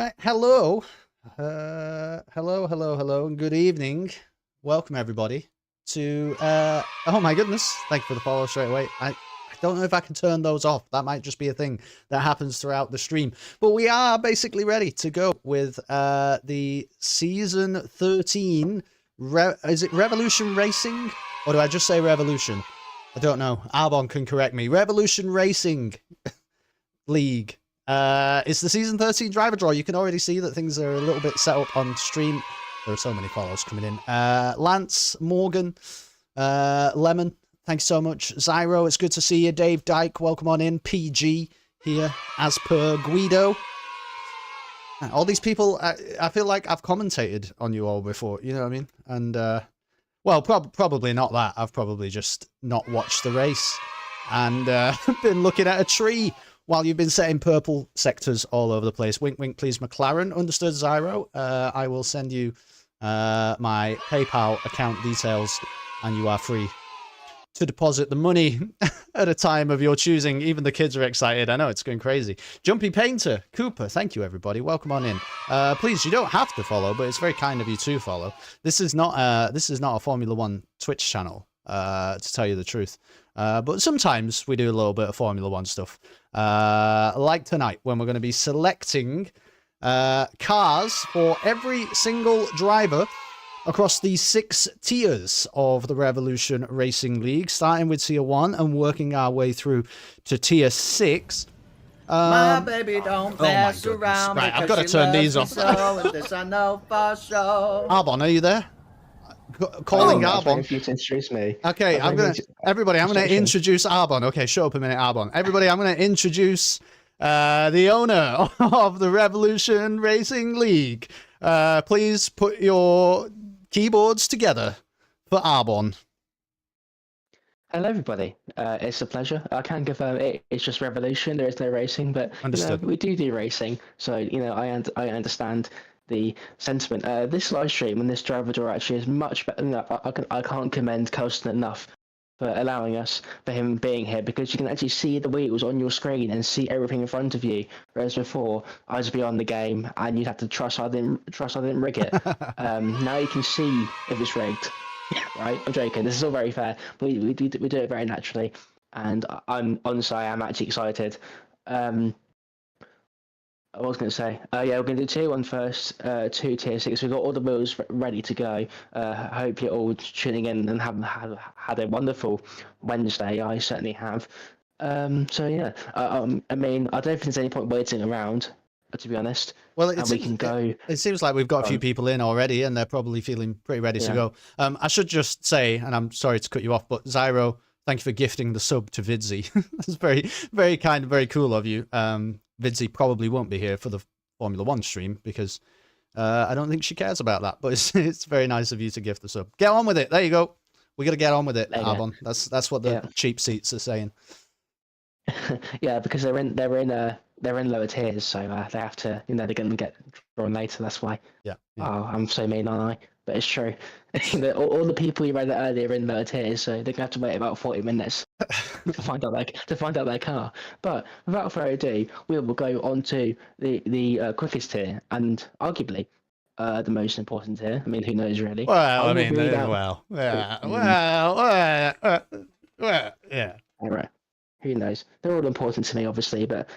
Right, hello. Hello, and good evening. Welcome, everybody, to, oh my goodness, thank you for the follow straight away. I don't know if I can turn those off. That might just be a thing that happens throughout the stream. But we are basically ready to go with the Season 13, is it Revolution Racing? Or do I just say Revolution? I don't know. Arbon can correct me. Revolution Racing League. It's the Season 13 driver draw. You can already see that things are a little bit set up on stream. There are so many follows coming in. Lance, Morgan, Lemon, thanks so much. Zyro, it's good to see you. Dave Dyke, welcome on in. PG here, as per Guido. All these people, I feel like I've commentated on you all before, you know what I mean? And, well, probably not that. I've probably just not watched the race and been looking at a tree while you've been setting purple sectors all over the place. Wink, wink, please, McLaren. Understood, Zyro. I will send you my PayPal account details, and you are free to deposit the money at a time of your choosing. Even the kids are excited. I know, it's going crazy. Jumpy Painter, Cooper, thank you, everybody. Welcome on in. Please, you don't have to follow, but it's very kind of you to follow. This is not a Formula One Twitch channel, to tell you the truth. But sometimes we do a little bit of Formula One stuff. Like tonight, when we're going to be selecting cars for every single driver across the 6 tiers of the Revolution Racing League, starting with tier 1 and working our way through to tier 6. My baby don't mess around. Right, I've got to turn these off. This I know for sure. Arbon, are you there? Calling Arbon. If you to introduce me. Okay, I'm gonna introduce Arbon. Okay, shut up a minute, Arbon. Everybody, I'm gonna introduce the owner of the Revolution Racing League. Please put your keyboards together for Arbon. Hello, everybody. It's a pleasure. I can confirm it's just Revolution. There is no racing, but we do racing. So I understand the sentiment. This live stream and this driver draw actually is much better. I can't commend Colston enough for allowing us, for him being here, because you can actually see the wheels on your screen and see everything in front of you. Whereas before, I was beyond the game, and you'd have to trust I didn't rig it. Now you can see if it's rigged. Right? I'm joking. This is all very fair. We do it very naturally, and I'm actually excited. I was going to say, yeah, we're going to do tier 1 first, 2 tier 6. We've got all the wheels ready to go. Hope you're all tuning in and have had a wonderful Wednesday. I certainly have. So yeah, I mean, I don't think there's any point waiting around, to be honest. Well, we can go. It seems like we've got a few people in already, and they're probably feeling pretty ready to go. I should just say, and I'm sorry to cut you off, but Zyro, thank you for gifting the sub to Vidzi. That's very, very kind, very cool of you. Vidzi probably won't be here for the Formula One stream because I don't think she cares about that. But it's very nice of you to gift the sub. Get on with it. There you go. We got to get on with it, Arbon. That's what the cheap seats are saying. Yeah, because they're in lower tiers, so they have to, they're going to get drawn later. That's why. Yeah. Oh, I'm so mean, aren't I? But it's true. all the people you read earlier are in lower tiers, so they're going to have to wait about 40 minutes to find out their car. But without further ado, we will go on to the quickest tier, and arguably the most important tier. I mean, who knows really? Well, yeah. All right. Who knows? They're all important to me, obviously, but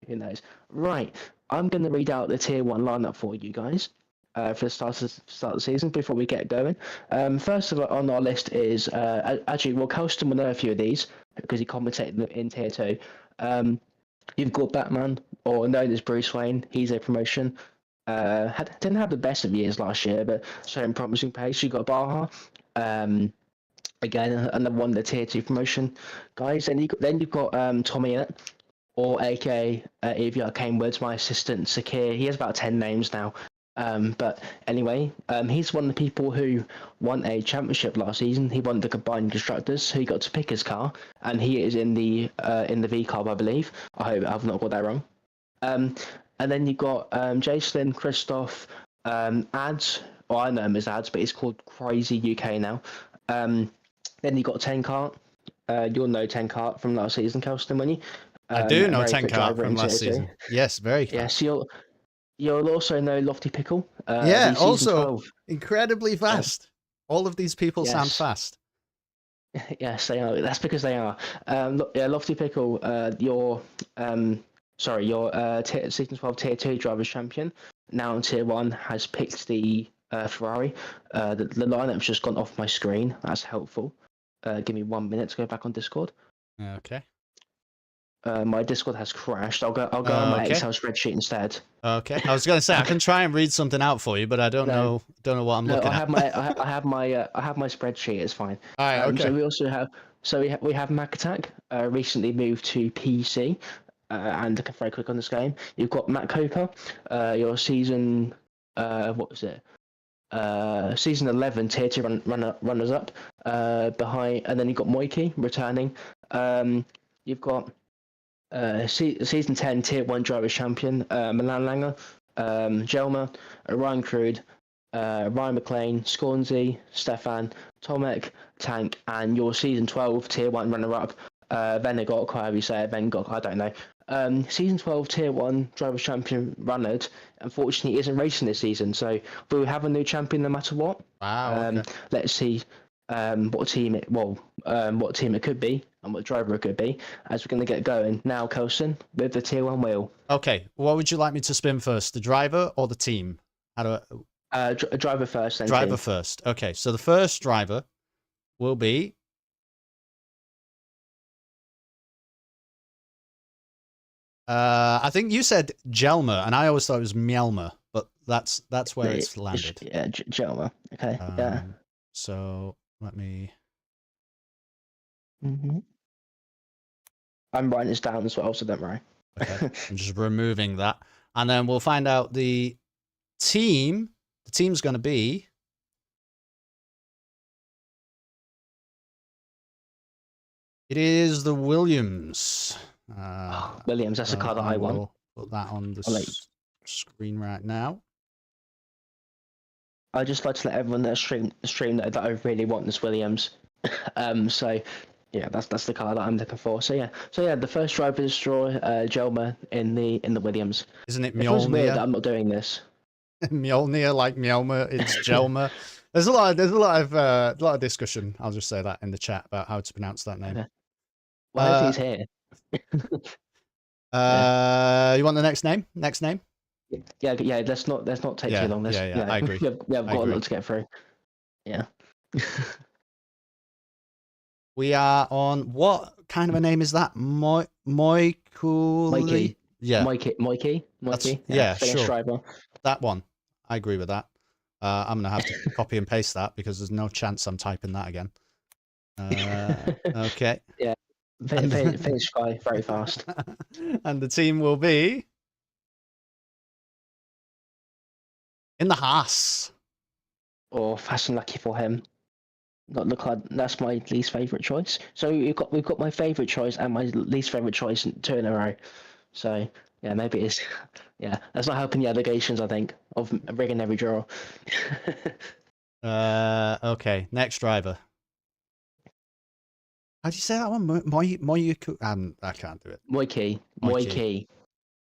who knows? Right. I'm going to read out the tier 1 lineup for you guys. For the start of the season before we get going. First of all on our list is actually, well, Colston will know a few of these because he commentated in tier 2. You've got Batman, or known as Bruce Wayne. He's a promotion. Didn't have the best of years last year, but showing promising pace. You got Baja. Again, another one, the tier 2 promotion guys. Then you've got Tommy in it, or aka Evie Arcane Woods, my assistant Sakir. He has about 10 names now. But anyway, he's one of the people who won a championship last season. He won the combined constructors, so he got to pick his car, and he is in the V Carb, I believe. I hope I've not got that wrong. And then you've got Jacelyn, Christoph, Ads, or I know him as Ads, but he's called Crazy UK now. Then you got Tenkart. You'll know Tenkart from last season, Colston, won't you? I do know Tenkart from last season. Yes, very. Yes, You'll also know Lofty Pickle. Yeah, The season also 12. incredibly fast. All of these people sound Yes. fast. Yes, they are. That's because they are. Yeah, Lofty Pickle, your season 12 tier 2 drivers champion, now in tier 1, has picked the Ferrari. The lineup's just gone off my screen. That's helpful. Give me 1 minute to go back on Discord. Okay. My Discord has crashed. I'll go on my Okay. Excel spreadsheet instead. Okay. I was going to say I can try and read something out for you, but I don't No. know what I'm No, looking I at. have my I have my spreadsheet. It's fine. All right. Okay. So we also have we have Mac Attack recently moved to PC, and very quick on this game. You've got Matt Coper, your season what was it? Season 11 tier 2 runners up behind, and then you've got Moiki returning. You've got season 10 tier 1 driver champion Milan Langer, Jelmer, Ryan Crude, Ryan McLean, Scornsy, Stefan, Tomek, Tank, and your season 12 tier 1 runner-up, Venegok, however you say it, Vengok, I don't know. Season 12 tier 1 drivers champion Runnard, unfortunately, isn't racing this season, so we'll have a new champion no matter what. Wow. Okay. Let's see what team it could be and what driver it could be as we're going to get going now. Kelson with the tier 1 wheel. Okay. What would you like me to spin first, the driver or the team? How do I... Driver first, then driver team. first. Okay, so the first driver will be I think you said Jelmer, and I always thought it was Mjelmer, but that's where it's landed. Yeah, Jelmer. Okay. Yeah. So let me. I'm writing this down as well, so don't worry. Okay, I'm just removing that, and then we'll find out the team. The team's going to be. It is the Williams. Williams, that's the car that I want. Put that on the screen right now. I'd just like to let everyone that stream know that I really want this Williams. So yeah, that's the car that I'm looking for. So yeah, the first driver to destroy Jelmer in the Williams. Isn't it It feels weird Mjolnir? that I'm not doing this. Mjolnir, like Mjolnir, it's Jelmer. There's a lot of discussion. I'll just say that in the chat about how to pronounce that name. Okay. Well, he's here. You want the next name? Next name? Yeah. Let's not take too long. Yeah, I agree. I've got a lot to get through. Yeah. We are on what kind of a name is that? Moikuli? Yeah. Mikey. Yeah, Finish sure. driver. That one. I agree with that. I'm gonna have to copy and paste that because there's no chance I'm typing that again. Okay. Yeah. Finish guy very fast. And the team will be in the Haas. Or fast and lucky for him. Not look like that's my least favorite choice. So we've got my favorite choice and my least favorite choice in 2 in a row. So yeah, maybe it's that's not helping the allegations, I think, of rigging every draw. Okay, next driver. How do you say that one? Moyuku. I can't do it. Moiki.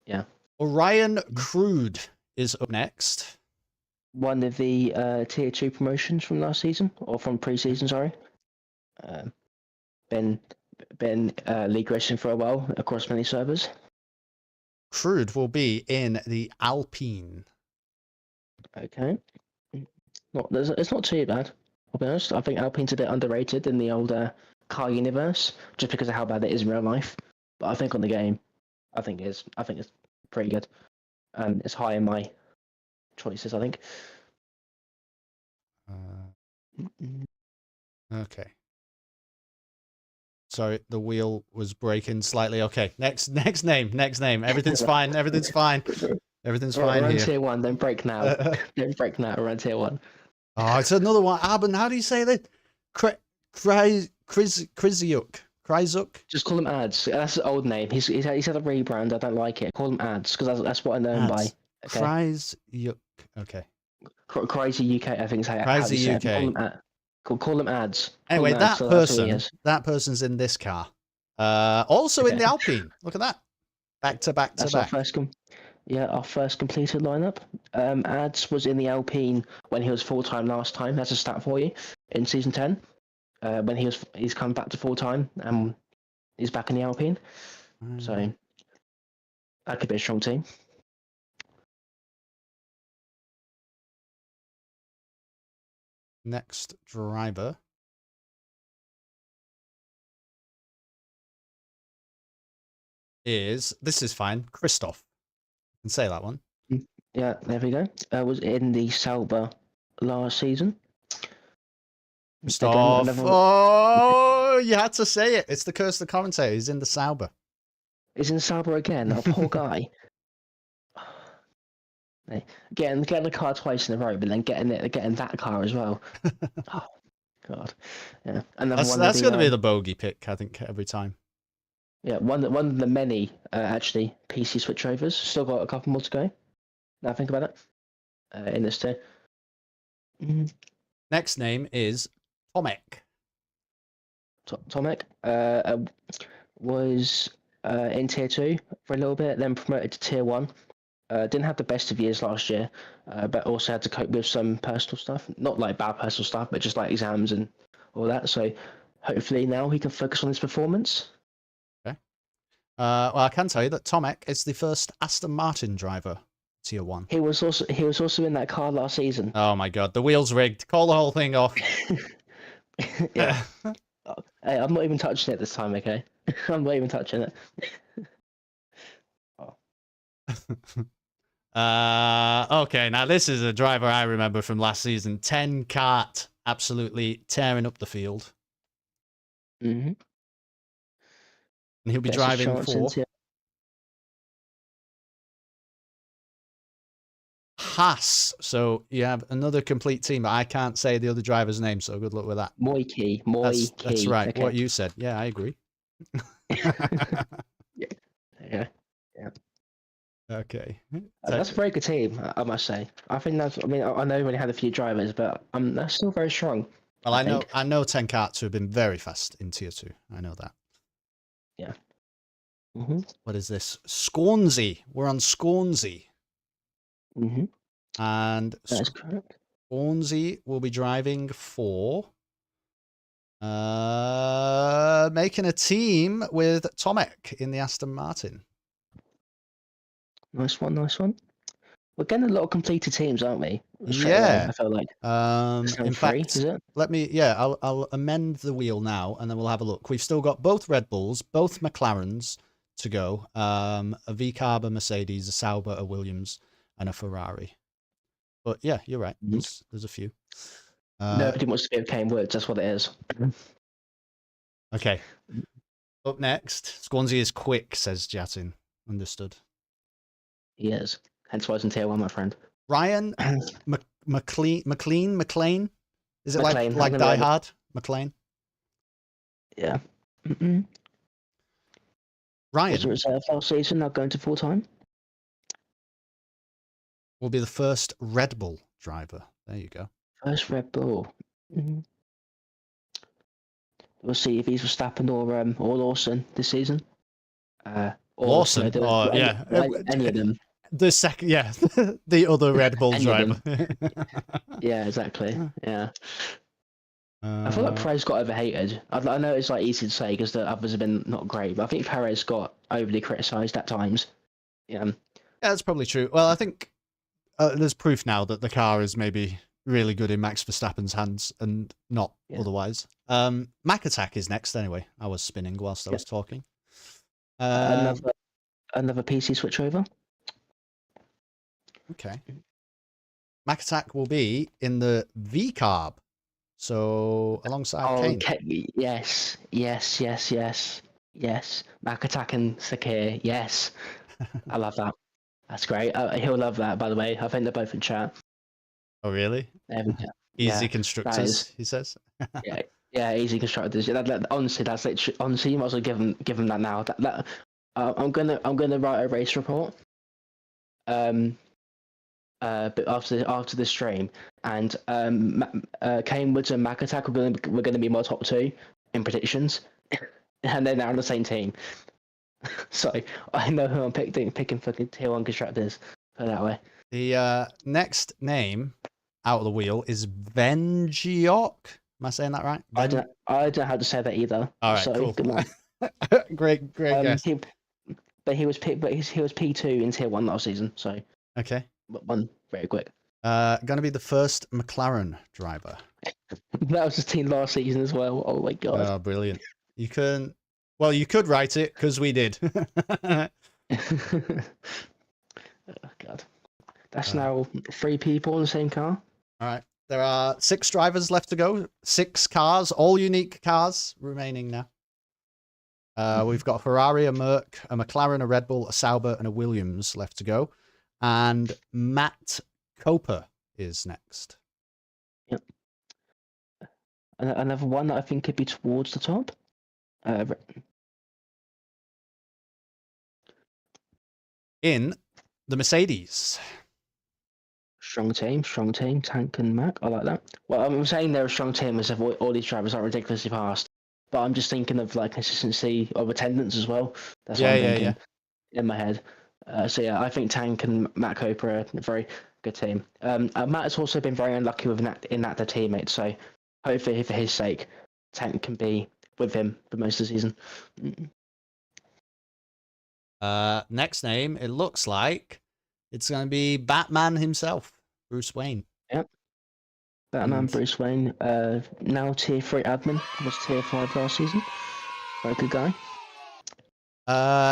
Yeah. Orion Crude is up next. One of the tier 2 promotions from last season, or from pre-season, sorry. Been league racing for a while across many servers. Crude will be in the Alpine. Okay. It's not too bad. I'll be honest. I think Alpine's a bit underrated in the old car universe, just because of how bad it is in real life. But I think on the game, I think it's pretty good. It's high in my choices, I think. Okay. Sorry, the wheel was breaking slightly. Okay, next name. Everything's fine. Everything's fine We're on here. tier 1. Don't break now. Don't break now. We're on tier 1. Oh, it's another one. Abin, how do you say that? Kryzuk? Just call him Ads. That's his old name. He's had a rebrand. I don't like it. Call him Ads because that's what I know him by. Okay. Kryzuk. Okay. Crazy UK, I think is how Crazy you UK. say it. Call him Ads. Anyway, him Ads, that person's in this car. Also in the Alpine. Look at that. Back to back. Our first Yeah, our first completed lineup. Ads was in the Alpine when he was full time last time. That's a stat for you in season 10. When he's come back to full time and he's back in the Alpine. So that could be a strong team. Next driver is, this is fine, Christoph. I can say that one. Yeah, there we go. Was in the Sauber last season. Christoph. Again, Oh, you had to say it. It's the curse of the commentator. He's in the Sauber. He's in Sauber again. Oh, poor guy. Getting the car twice in a row, but then getting that car as well. Oh God, yeah. Another That's going to be the bogey pick, I think, every time. Yeah, one of the many actually PC switchovers. Still got a couple more to go. Now I think about it. In this too. Next name is Tomek. Tomek was in tier 2 for a little bit, then promoted to tier 1. Didn't have the best of years last year, but also had to cope with some personal stuff. Not like bad personal stuff, but just like exams and all that. So hopefully now he can focus on his performance. Okay. Well, I can tell you that Tomek is the first Aston Martin driver, tier 1. He was also in that car last season. Oh my God, the wheel's rigged. Call the whole thing off. Yeah. Hey, I'm not even touching it this time, okay? I'm not even touching it. Okay, now this is a driver I remember from last season. 10 kart, absolutely tearing up the field. Mm-hmm. And he'll be driving for Haas. So you have another complete team, but I can't say the other driver's name, so good luck with that. Moiki. That's right, okay. what you said. Yeah, I agree. Yeah. Okay. That's a very good team, I must say. I think I know we only had a few drivers, but that's still very strong. Well, I know 10 karts who have been very fast in tier 2. I know that. Yeah. Mm-hmm. What is this? Scornsey. We're on Scornsey. Mm-hmm. And that's correct. Scornsey will be driving for making a team with Tomek in the Aston Martin. Nice one. We're getting a lot of completed teams, aren't we? Yeah. I feel like. In fact, is it? I'll amend the wheel now, and then we'll have a look. We've still got both Red Bulls, both McLarens to go. A V-Carb, a Mercedes, a Sauber, a Williams, and a Ferrari. But yeah, you're right. There's a few. Nobody wants to be a Kane Woods. That's what it is. Okay. Up next, Swansea is quick, says Jatin. Understood. He is. Hence why he's in tier 1, my friend. Ryan McLean? Is it McLean, like Die Hard? McLean? Yeah. Mm-mm. Ryan was a reserve last season, now going to full time. Will be the first Red Bull driver. There you go. First Red Bull. Mm-hmm. We'll see if he's Verstappen or Lawson this season. Lawson? Any of them. The second, yeah, the other Red Bull driver. Yeah, exactly. Yeah. I feel like Perez got overhated. I know it's like easy to say because the others have been not great, but I think Perez got overly criticised at times. Yeah, that's probably true. Well, I think there's proof now that the car is maybe really good in Max Verstappen's hands and not otherwise. Mac Attack is next anyway. I was spinning whilst I was talking. Another PC switchover. Okay. Mac Attack will be in the V-Carb. So alongside Kane. Yes. Mac Attack and Sakir. Yes. I love that. That's great. He'll love that, by the way. I think they're both in chat. Oh, really? Easy constructors, he says. Yeah, easy constructors. Honestly, that's literally. Honestly, you might as well give them that now. I'm gonna write a race report. But after the stream, and Kane Woods and Mac Attack we're gonna be my top 2 in predictions, and they're now on the same team. So I know who I'm picking for tier 1 constructors. Put it that way. The next name out of the wheel is Vengiok. Am I saying that right? I don't know how to say that either. All right, So cool. good luck. great guess. He was P2 in tier 1 last season. So Okay. but one very quick. Gonna be the first McLaren driver. That was his team last season as well. Oh my god. Oh, brilliant. You could write it because we did. Oh god. That's now 3 people in the same car. All right. There are 6 drivers left to go. 6 cars, all unique cars remaining now. We've got a Ferrari, a Merc, a McLaren, a Red Bull, a Sauber, and a Williams left to go. And Matt Coper is next. Yep. Another one that I think could be towards the top. In the Mercedes. Strong team, Tank and Mac. I like that. Well, I'm saying they're a strong team as if all these drivers are ridiculously fast. But I'm just thinking of like consistency of attendance as well. That's what I'm thinking in my head. So yeah, I think Tank and Matt Coper are a very good team. Matt has also been very unlucky with in that their teammates. So hopefully for his sake, Tank can be with him for most of the season. Next name, it looks like it's going to be Batman himself, Bruce Wayne. Yep. Batman, Bruce Wayne, now tier 3 admin, was tier 5 last season. Very good guy.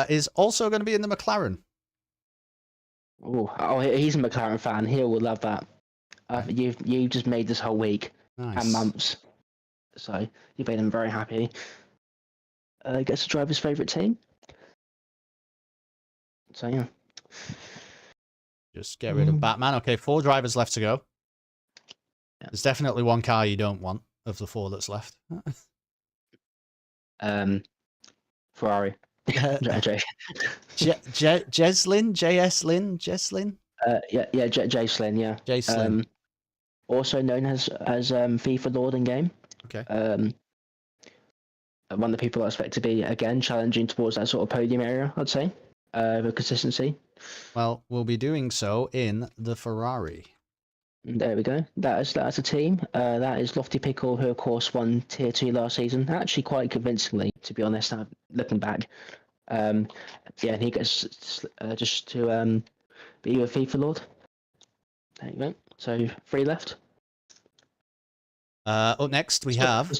Is also going to be in the McLaren. Oh, he's a McLaren fan. He will love that. You just made this whole week and months, so you made him very happy. Gets to drive his favourite team. So yeah. Just get rid of Batman. Okay, 4 drivers left to go. Yeah. There's definitely one car you don't want of the 4 that's left. Ferrari. Jeslyn? Yeah, Jaslyn, yeah. Jaslyn. Also known as FIFA Lord in game. Okay. One of the people I expect to be again challenging towards that sort of podium area, I'd say. With consistency. Well, we'll be doing so in the Ferrari. There we go. That's a team. That is Lofty Pickle, who of course won tier 2 last season, actually quite convincingly, to be honest. Looking back, yeah, and he gets just to be a FIFA Lord. There you go. So 3 left. Up next we have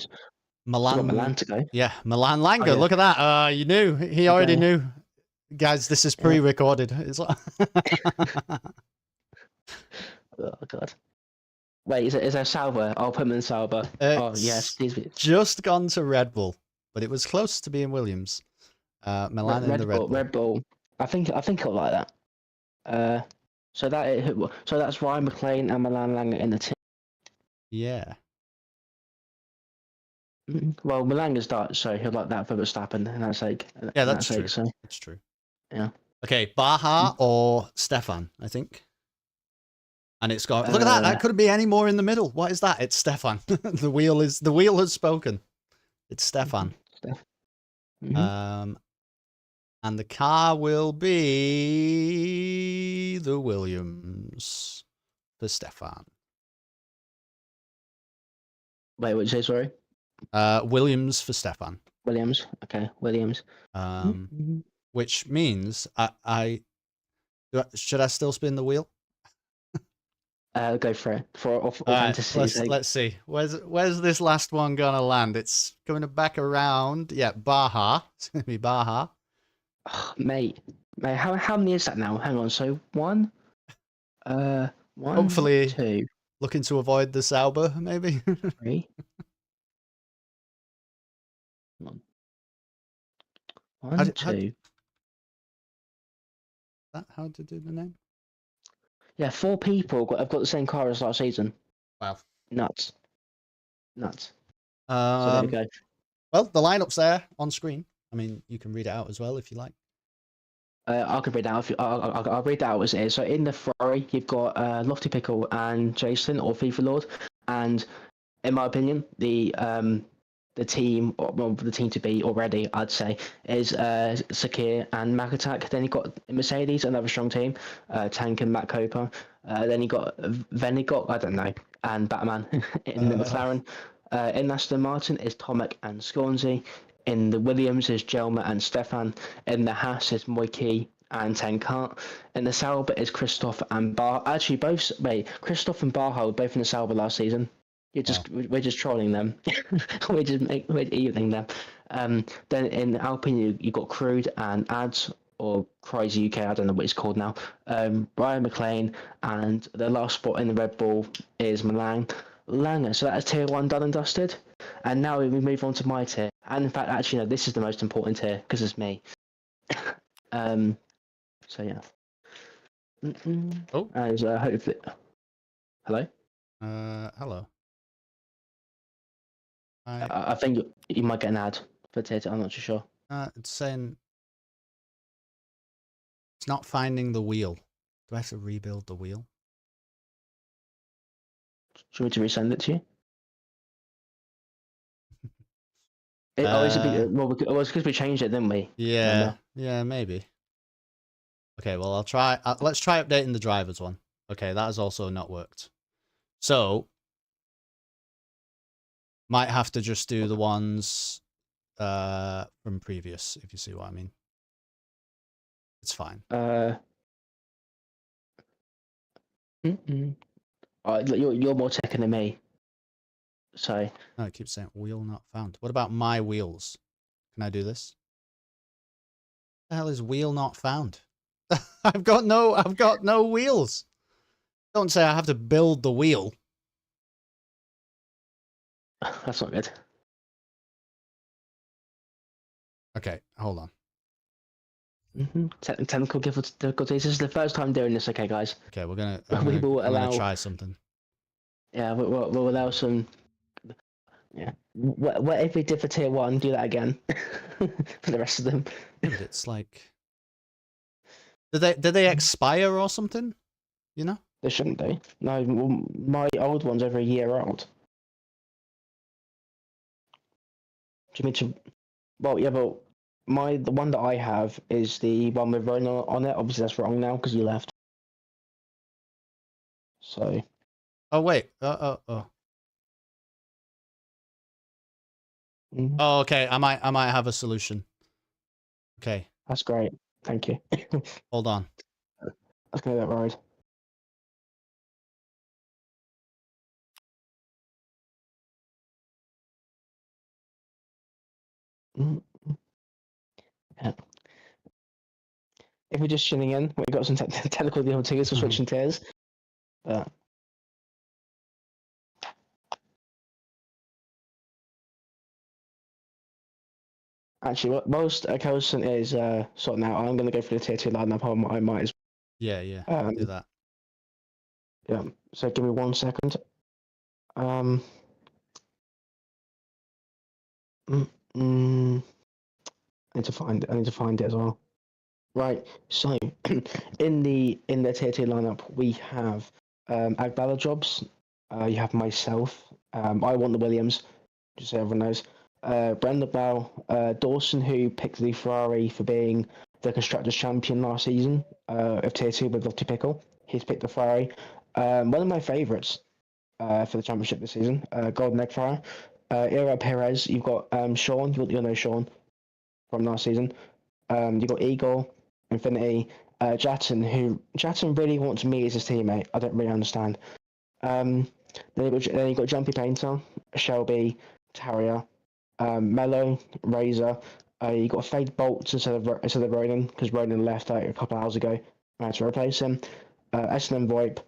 Milan. Milan to go. Yeah, Milan Langer. Oh, yeah. Look at that. You knew. He already knew. Guys, this is pre-recorded. It's like... Oh god. Wait, is there Sauber? I'll put him in Sauber. Oh yes, just gone to Red Bull, but it was close to being Williams. Milan in the Red Bull. Red Bull. I think I'll like that. So that's Ryan McLean and Milan Langer in the team. Yeah. Well, Milan is Dutch, so he'll like that for Verstappen, and that's like that's true. So. That's true. Yeah. Okay, Baha or Stefan, I think. And it's got look at that. That couldn't be any more in the middle. What is that? It's Stefan. the wheel has spoken. It's Stefan. And the car will be the Williams for Stefan. Wait, what did you say? Sorry. Williams for Stefan. Williams. Okay, Williams. Which means should I still spin the wheel? Go for it. For fantasy. Let's see. Where's this last one gonna land? It's coming back around. Yeah, Baha. It's gonna be Baha. Oh, mate, how many is that now? Hang on. So 1. Hopefully 2. Looking to avoid the Sauber, maybe. 3. 1, 2. How to do the name? Yeah, 4 people have got the same car as last season. Wow. Nuts. So there we go. Well, the lineup's there on screen. I mean, you can read it out as well if you like. I can read it out. I'll read it out as it is. So in the Ferrari, you've got Lofty Pickle and Jason, or FIFA Lord. And in my opinion, the the team, or well, the team to beat already, I'd say, is Sakir and Makatak. Then you got Mercedes, another strong team, Tank and Matt Coper. Then you got Venigot, I don't know, and Batman in the McLaren. In Aston Martin is Tomek and Scornsey. In the Williams is Jelma and Stefan. In the Haas is Moiki and Tenkart. In the Sauber is Christoph and Bar. Actually, Christoph and Barha were both in the Sauber last season. We're just trolling them. we're evening them. Then in Alpine you got Crude and Ads, or Crazy UK, I don't know what it's called now. Brian McLean, and the last spot in the Red Bull is Langer. So that's tier 1 done and dusted. And now we move on to my tier. And in fact, actually, no, this is the most important tier because it's me. So yeah. Oh. As hopefully. Hello. Hello. I think you might get an ad for tier 2. I'm not too sure. It's saying it's not finding the wheel. Do I have to rebuild the wheel? Should we to resend it to you? Is it well, it's because we changed it, didn't we? Yeah, Remember? yeah, maybe. Okay, well, I'll try. Let's try updating the drivers one. Okay, that has also not worked. So, might have to just do the ones from previous, if you see what I mean. It's fine. You're more teching than me. So. No, it keeps saying wheel not found. What about my wheels? Can I do this? What the hell is wheel not found? I've got no wheels. Don't say I have to build the wheel. That's not good. Okay, hold on. Technical difficulties. This is the first time doing this. Okay, guys. Okay, we're gonna try something. Yeah, we'll allow some. Yeah. What if we did for tier 1? Do that again for the rest of them. Yeah, but it's like, did they expire or something? You know? They shouldn't do. No, my old one's over a year old. Do you mean to? Well, yeah, but the one that I have is the one with Ronan on it. Obviously, that's wrong now because you left. So. Oh wait. Oh. Oh, okay. I might have a solution. Okay. That's great. Thank you. Hold on. Let's go that ride. Yeah. If we're just tuning in, we got some technical difficulties for switching tiers. But actually, what most Kelson is sorting out, I'm going to go for the tier 2 lineup. I might as well. Yeah. Do that. Yeah. So give me 1 second. I need to find it as well. Right. So in the tier 2 lineup, we have Agbala Jobs. You have myself. I want the Williams, just so everyone knows. Brenda Bell, Dawson, who picked the Ferrari for being the Constructors Champion last season of Tier 2 with Lottie Pickle. He's picked the Ferrari. One of my favourites for the championship this season, Golden Egg Fryer. Ira Perez, you've got Sean, you'll know Sean from last season. You've got Eagle, Infinity, Jatton really wants me as his teammate. I don't really understand. Then you've got Jumpy Painter, Shelby, Tarrier, Mello, Razor. You got Fade Bolts instead of Ronan because Ronan left a couple hours ago. I had to replace him. S&M VoIP,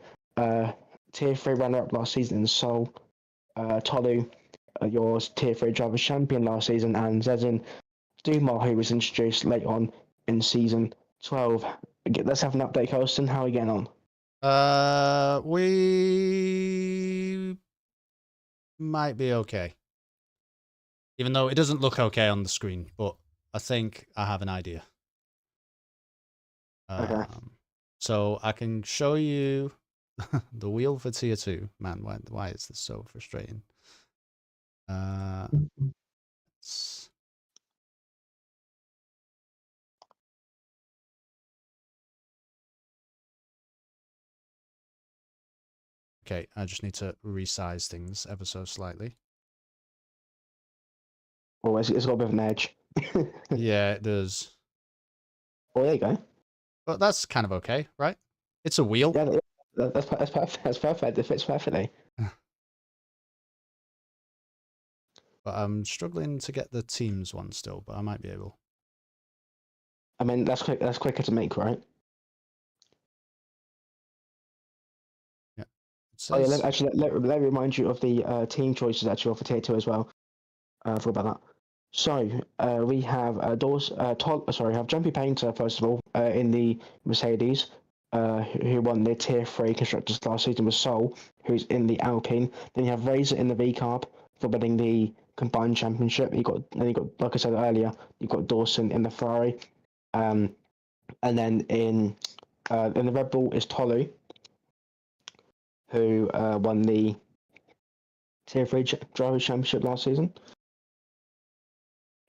Tier 3 runner-up last season in Seoul. Tolu, your Tier 3 Drivers Champion last season, and Zezin Dumar, who was introduced late on in Season 12. Let's have an update, Colston. How are we getting on? We might be okay. Even though it doesn't look okay on the screen, but I think I have an idea. Okay. So I can show you the wheel for Tier 2. Man, why is this so frustrating? Okay, I just need to resize things ever so slightly. Oh, it's got a bit of an edge. Yeah, it does. Oh, there you go. But that's kind of okay, right? It's a wheel. Yeah, that's perfect. That's perfect. It fits perfectly. But I'm struggling to get the teams one still, but I might be able. I mean, that's quick. That's quicker to make, right? Yeah. It Oh yeah. says... Let me remind you of the team choices actually for tier 2 as well. I forgot about that. So we have have Jumpy Painter first of all in the Mercedes, who won the tier 3 constructors last season with Sol, who's in the Alpine. Then you have Razor in the V Carb for winning the combined championship. You got like I said earlier, you've got Dawson in the Ferrari, and then in the Red Bull is Tolu, who won the tier 3 drivers championship last season.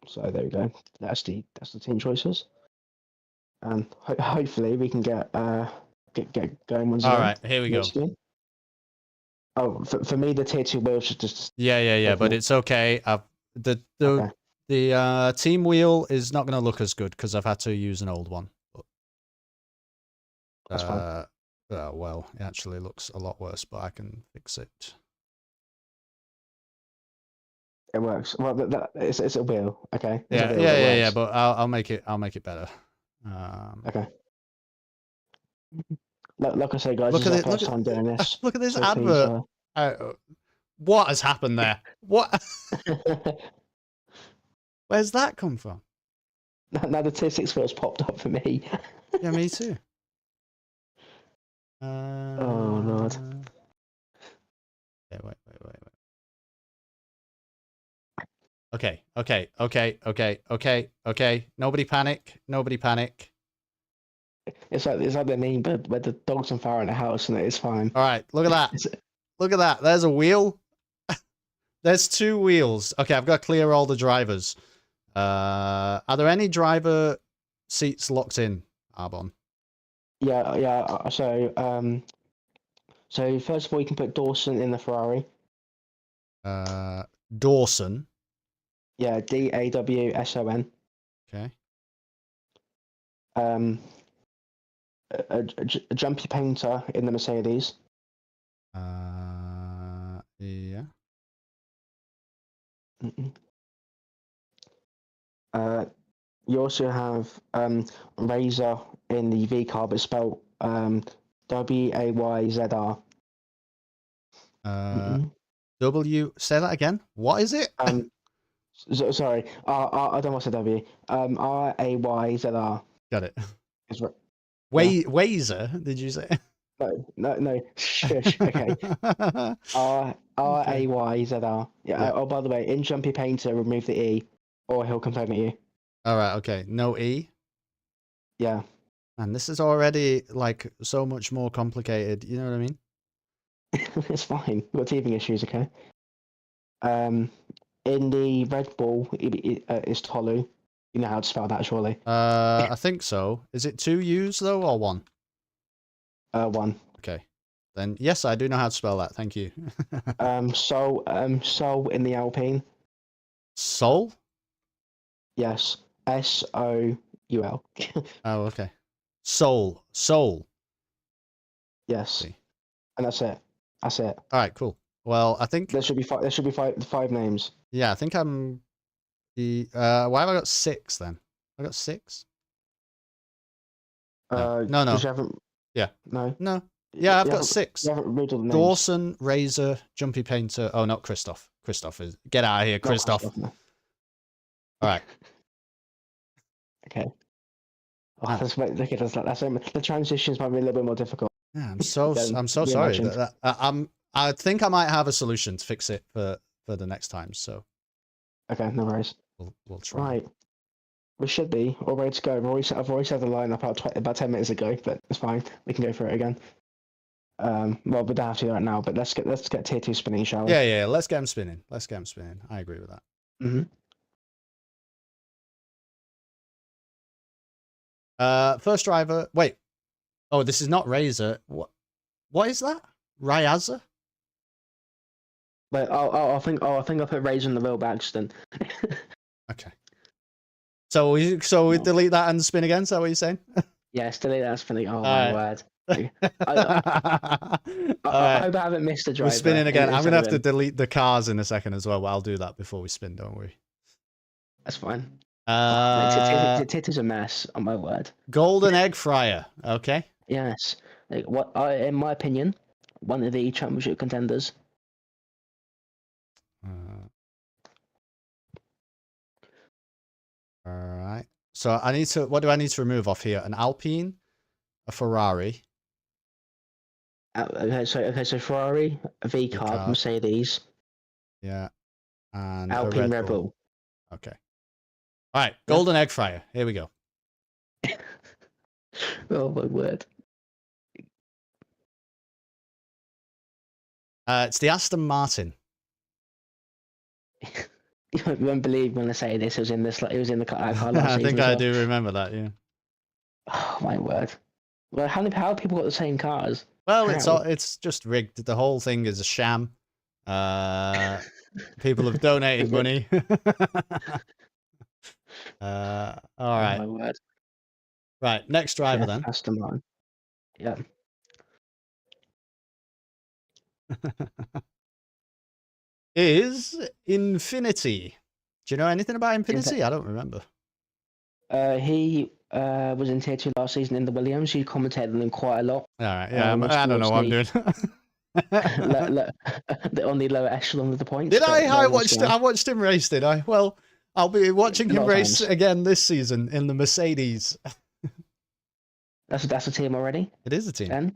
So there we go. That's the team choices, and hopefully we can get going once All again. right, here we go. Oh, for me the tier 2 wheels should just Yeah. But it's okay. The team wheel is not going to look as good because I've had to use an old one. But, that's fine. Well, it actually looks a lot worse, but I can fix it. It works. Well, it's a wheel. Okay. It's Yeah, a wheel that yeah. works. But I'll make it better. Okay. Like I say, guys, Look this at is it. our first time doing this. Look at this So advert. please, What has happened there? What? Where's that come from? now the tier 6 wheels popped up for me. Yeah, me too. Oh Lord. Yeah, wait. Okay. Nobody panic. It's like the name, but where the dog's on fire in the house, and it's fine. All right, look at that. Look at that. There's a wheel. There's 2 wheels. Okay, I've got to clear all the drivers. Are there any driver seats locked in, Arbon? Yeah. So first of all, you can put Dawson in the Ferrari. Dawson. Yeah, Dawson. Okay. A Jumpy Painter in the Mercedes. Yeah. You also have Razor in the V Carb, but spelled Wayzr. Say that again. What is it? Sorry, I don't want to say W. Rayzr. Got it. Is right. Wazer, did you say? No. Shush. Okay. Rayzr. Yeah. Yeah. Oh, by the way, in Jumpy Painter, remove the E, or he'll complain at you. All right. Okay. No E. Yeah. And this is already like so much more complicated. You know what I mean? It's fine. We've got teething issues. Okay. In the Red Bull, is Tolu. You know how to spell that, surely. I think so. Is it 2 U's though, or 1? 1. Okay. Then yes, I do know how to spell that. Thank you. Sol in the Alpine. Soul? Yes. Soul. Oh, okay. Soul. Yes. See. And that's it. All right, cool. Well, I think there should be five names. Yeah, I think I'm the. Why have I got 6 then? I got 6. No. You haven't. Yeah. No. Yeah, I've got 6. You haven't read all the names. Dawson, Razor, Jumpy Painter. Oh, not Christoph. Christoph is. Get out of here, Christoph. No. All right. Okay. Oh, look at us. The transitions might be a little bit more difficult. Yeah, I'm so sorry. I think I might have a solution to fix it for the next time. So. Okay, no worries. We'll try. Right. We should be all ready to go. I've already set the line up about 10 minutes ago, but it's fine. We can go through it again. Well, we don't have to do that now, but let's get tier 2 spinning, shall we? Yeah. Let's get them spinning. I agree with that. First driver. Wait. Oh, this is not Razor. What is that? Rayazza? But I think I put Razor in the wheel by accident. Okay. So we No. delete that and spin again. Is that what you're saying? Yeah, still that's funny. Oh All my right. word. I All right. hope I haven't missed a driver. We're spinning again. I'm instead gonna of have to him. delete the cars in a second as well, but I'll do that before we spin. Don't worry. That's fine. Uh, It is a mess. On my word. golden egg fryer. Okay. Yes. Like, in my opinion, one of the championship contenders. All right. So I need to. What do I need to remove off here? An Alpine, a Ferrari. So Ferrari, a V V-carb. card, Mercedes, Yeah. And a Alpine Red Red Bull. Bull. Okay. All right. Golden egg fryer. Here we go. Oh my word. It's the Aston Martin. You won't believe when I say this. It was in this. It was in the car last I season. think as I well. do remember that. Yeah. Oh my word. Well, how have people got the same cars? Well, How? it's just rigged. The whole thing is a sham. People have donated money. All right. Oh my word. Right. Next driver then. Aston Martin. Yeah. Is Infinity. Do you know anything about Infinity? I don't remember. He was in Tier 2 last season in the Williams. He commentated on them quite a lot. All right. Yeah. was I don't know what I'm towards doing. on the lower echelon of the points. Did but I? very nice guy. I watched him race, did I? Well, I'll be watching A him lot of race times. again this season in the Mercedes. That's a team already. It is a team. Then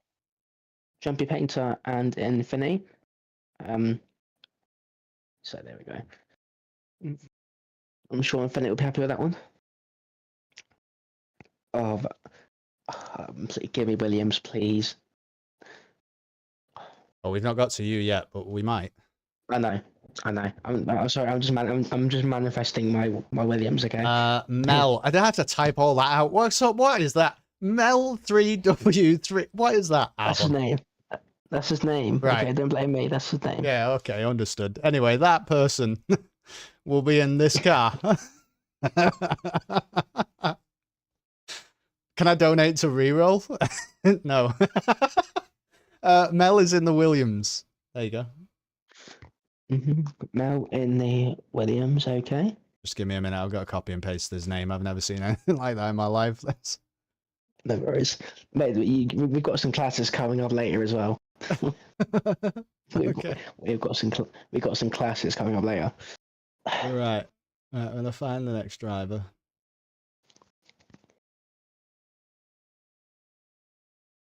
Jumpy Painter and Infinity. So there we go. I'm sure Infinity will be happy with that one. Oh, but, please, give me Williams, please. Oh, we've not got to you yet, but we might. I know. I'm sorry. I'm just manifesting my Williams. Okay. Mel. I don't have to type all that out. What's up? What is that? Mel 3W3. What is that? That's his name. That's his name. Right. Okay, don't blame me. That's his name. Yeah. Okay. Understood. Anyway, that person will be in this car. Can I donate to reroll? No. Mel is in the Williams. There you go. Mel in the Williams. Okay. Just give me a minute. I've got to copy and paste his name. I've never seen anything like that in my life. No worries. Mate, we've got some classes coming up later as well. Okay. We've got some classes coming up later. All right. I'm going to find the next driver.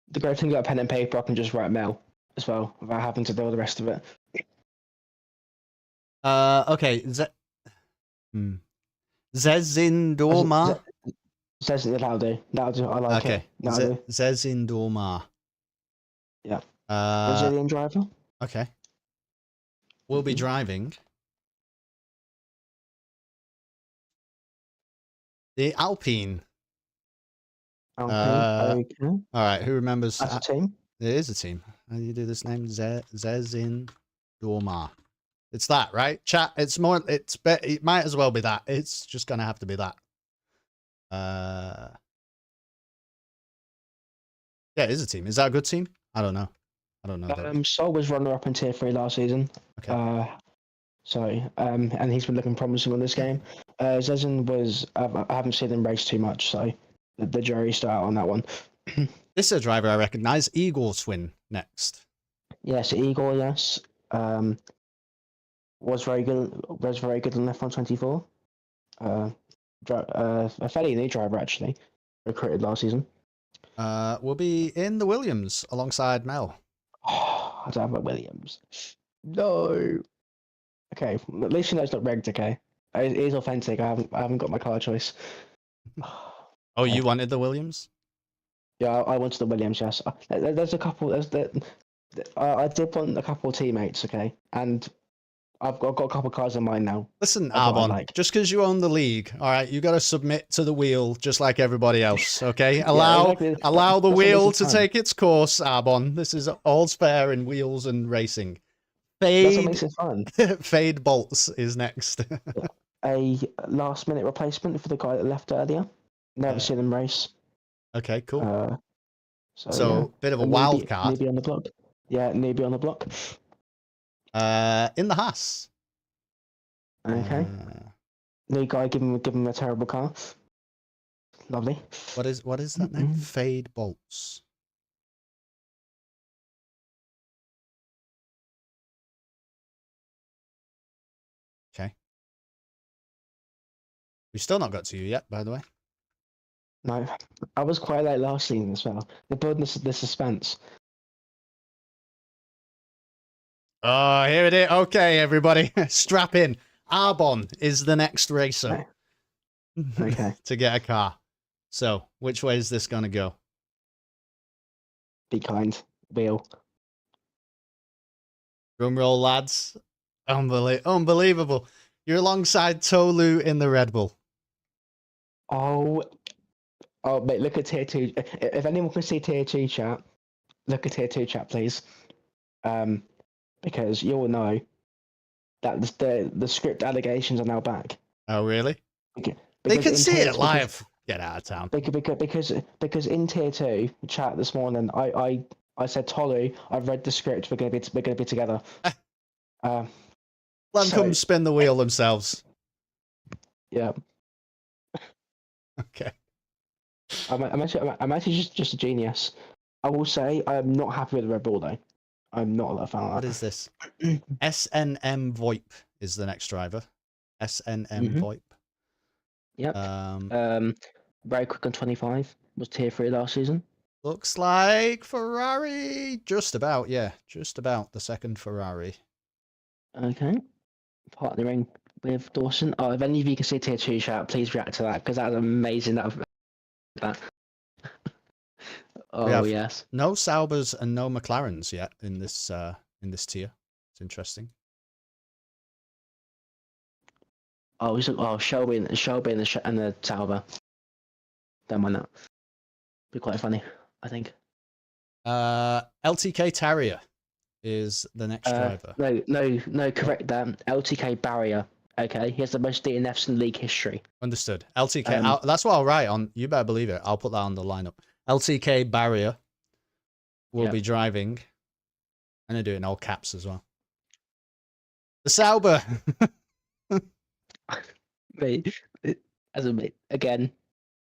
The great thing about pen and paper, I can just write Mel as well without having to do all the rest of it. Okay. Zezindorma. Says that'll do. I like Okay. it. That'll do. Zezindorma. Yeah. Brazilian driver. Okay. We'll be driving the Alpine. Okay. All right. Who remembers? That's a team. It is a team. How do you do this name? Zezindorma. It's that, right? Chat. It's more. It might as well be that. It's just gonna have to be that. Yeah, it is a team. Is that a good team? I don't know. Sol was runner-up in Tier 3 last season. Okay. And he's been looking promising on this game. Zezin was. I haven't seen him race too much, so the jury's still out on that one. This is a driver I recognize. Igor Twin next. Yes, Igor. Yes. Was very good. Was very good in F124. A fairly new driver actually, recruited last season. We'll be in the Williams alongside Mel. Oh, I don't have a Williams. No. Okay, at least you know it's not rigged. Okay, it is authentic. I haven't got my car choice. Oh, you wanted the Williams? Yeah, I wanted the Williams. Yes, there's a couple. I did want a couple of teammates. Okay, and I've got a couple of cars in mind now. Listen, That's what I Arbon, like. just because you own the league, all right, you got to submit to the wheel just like everybody else, okay? Allow exactly. allow the That's what wheel makes it to fun. take its course, Arbon. This is all's fair in wheels and racing. That's what Fade, makes it fun. Fade Bolts is next. A last-minute replacement for the guy that left earlier. Never seen him race. Okay, cool. So bit of a yeah, wild card. newbie on the block. Yeah, newbie on the block. In the Haas. Okay. New guy, give him a terrible car. Lovely. What is that name? Fade Bolts. Okay. We've still not got to you yet, by the way. No, I was quite late last season as well. The building the suspense. Oh, here it is. Okay, everybody, strap in. Arbon is the next racer Okay. to get a car. So, which way is this going to go? Be kind. Wheel. Drum roll, lads. Unbelievable. You're alongside Tolu in the Red Bull. Oh, mate, look at tier 2. If anyone can see tier 2 chat, look at tier 2 chat, please. Because you all know that the script allegations are now back. Oh, really? Because They can in see tier- it live. Get out of town. Because in tier 2 chat this morning, I said, Tolu, I've read the script. We're gonna be together. Let them come spin the wheel themselves. Yeah. Okay. I'm actually just a genius. I will say I am not happy with the Red Bull though. I'm not a fan of that. What is this? SNM VoIP is the next driver. SNM VoIP. Yep. Very quick on 25. Was tier 3 last season. Looks like Ferrari. Just about, yeah. Just about the second Ferrari. Okay. Partnering with Dawson. Oh, if any of you can see tier 2 chat, please react to that because that was amazing. That. Oh yes. No Saubers and no McLarens yet in this tier. It's interesting. Oh, Shelby and the Sauber. Don't mind that. Be quite funny, I think. LTK Terrier is the next driver. No, correct that. LTK Barrier. Okay, he has the most DNFs in league history. Understood. LTK. That's what I'll write on. You better believe it. I'll put that on the lineup. LTK Barrier will be driving. I'm gonna do it in all caps as well. The Sauber. Again,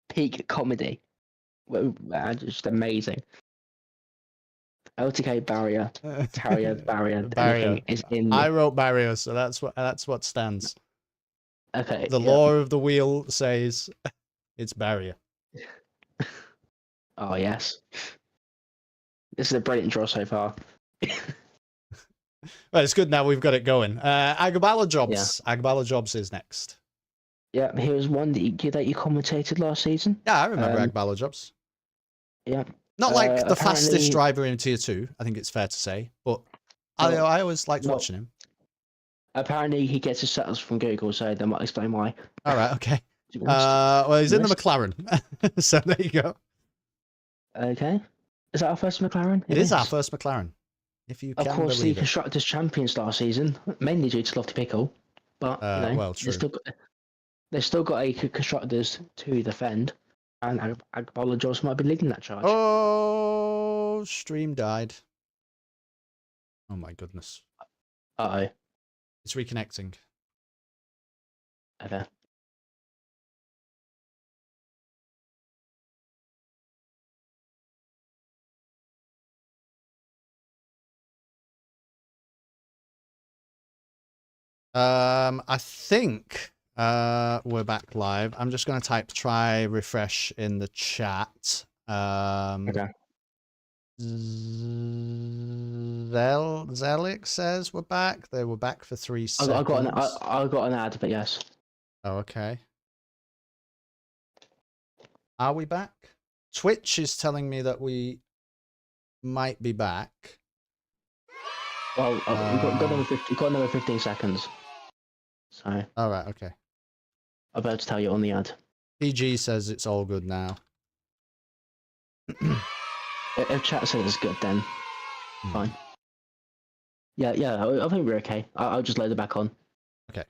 peak comedy. Just amazing. LTK Barrier, Terrier Barrier. Is in. I wrote Barrier, so that's what stands. Okay. The law of the wheel says it's Barrier. Oh yes. This is a brilliant draw so far. Well, it's good now we've got it going. Agabala Jobs. Yeah. Agabala Jobs is next. Yeah, he was one that you commentated last season. Yeah, I remember Agabala Jobs. Yeah. Not like the fastest driver in tier 2, I think it's fair to say, but I always liked watching him. Apparently he gets his settles from Google, so that might explain why. All right, okay. Well, he's in the McLaren, so there you go. Okay. Is that our first McLaren? It is our first McLaren, if you can believe it. Of course, the Constructors Champions last season, mainly due to Lofty Pickle, but well, true. They've still got a Constructors to defend, and Agbola Jobs might be leading that charge. Oh, stream died. Oh my goodness. Uh-oh. It's reconnecting. Okay. I think we're back live. I'm just going to type try refresh in the chat. Okay. Zelik says we're back. They were back for 3 seconds. I got an ad, but yes. Oh, okay. Are we back? Twitch is telling me that we might be back. Well, we've got another 15 seconds. So. All right. Okay. I'm about to tell you on the ad. PG says it's all good now. If chat says it's good, then fine. Yeah, I think we're okay. I'll just load it back on. Okay.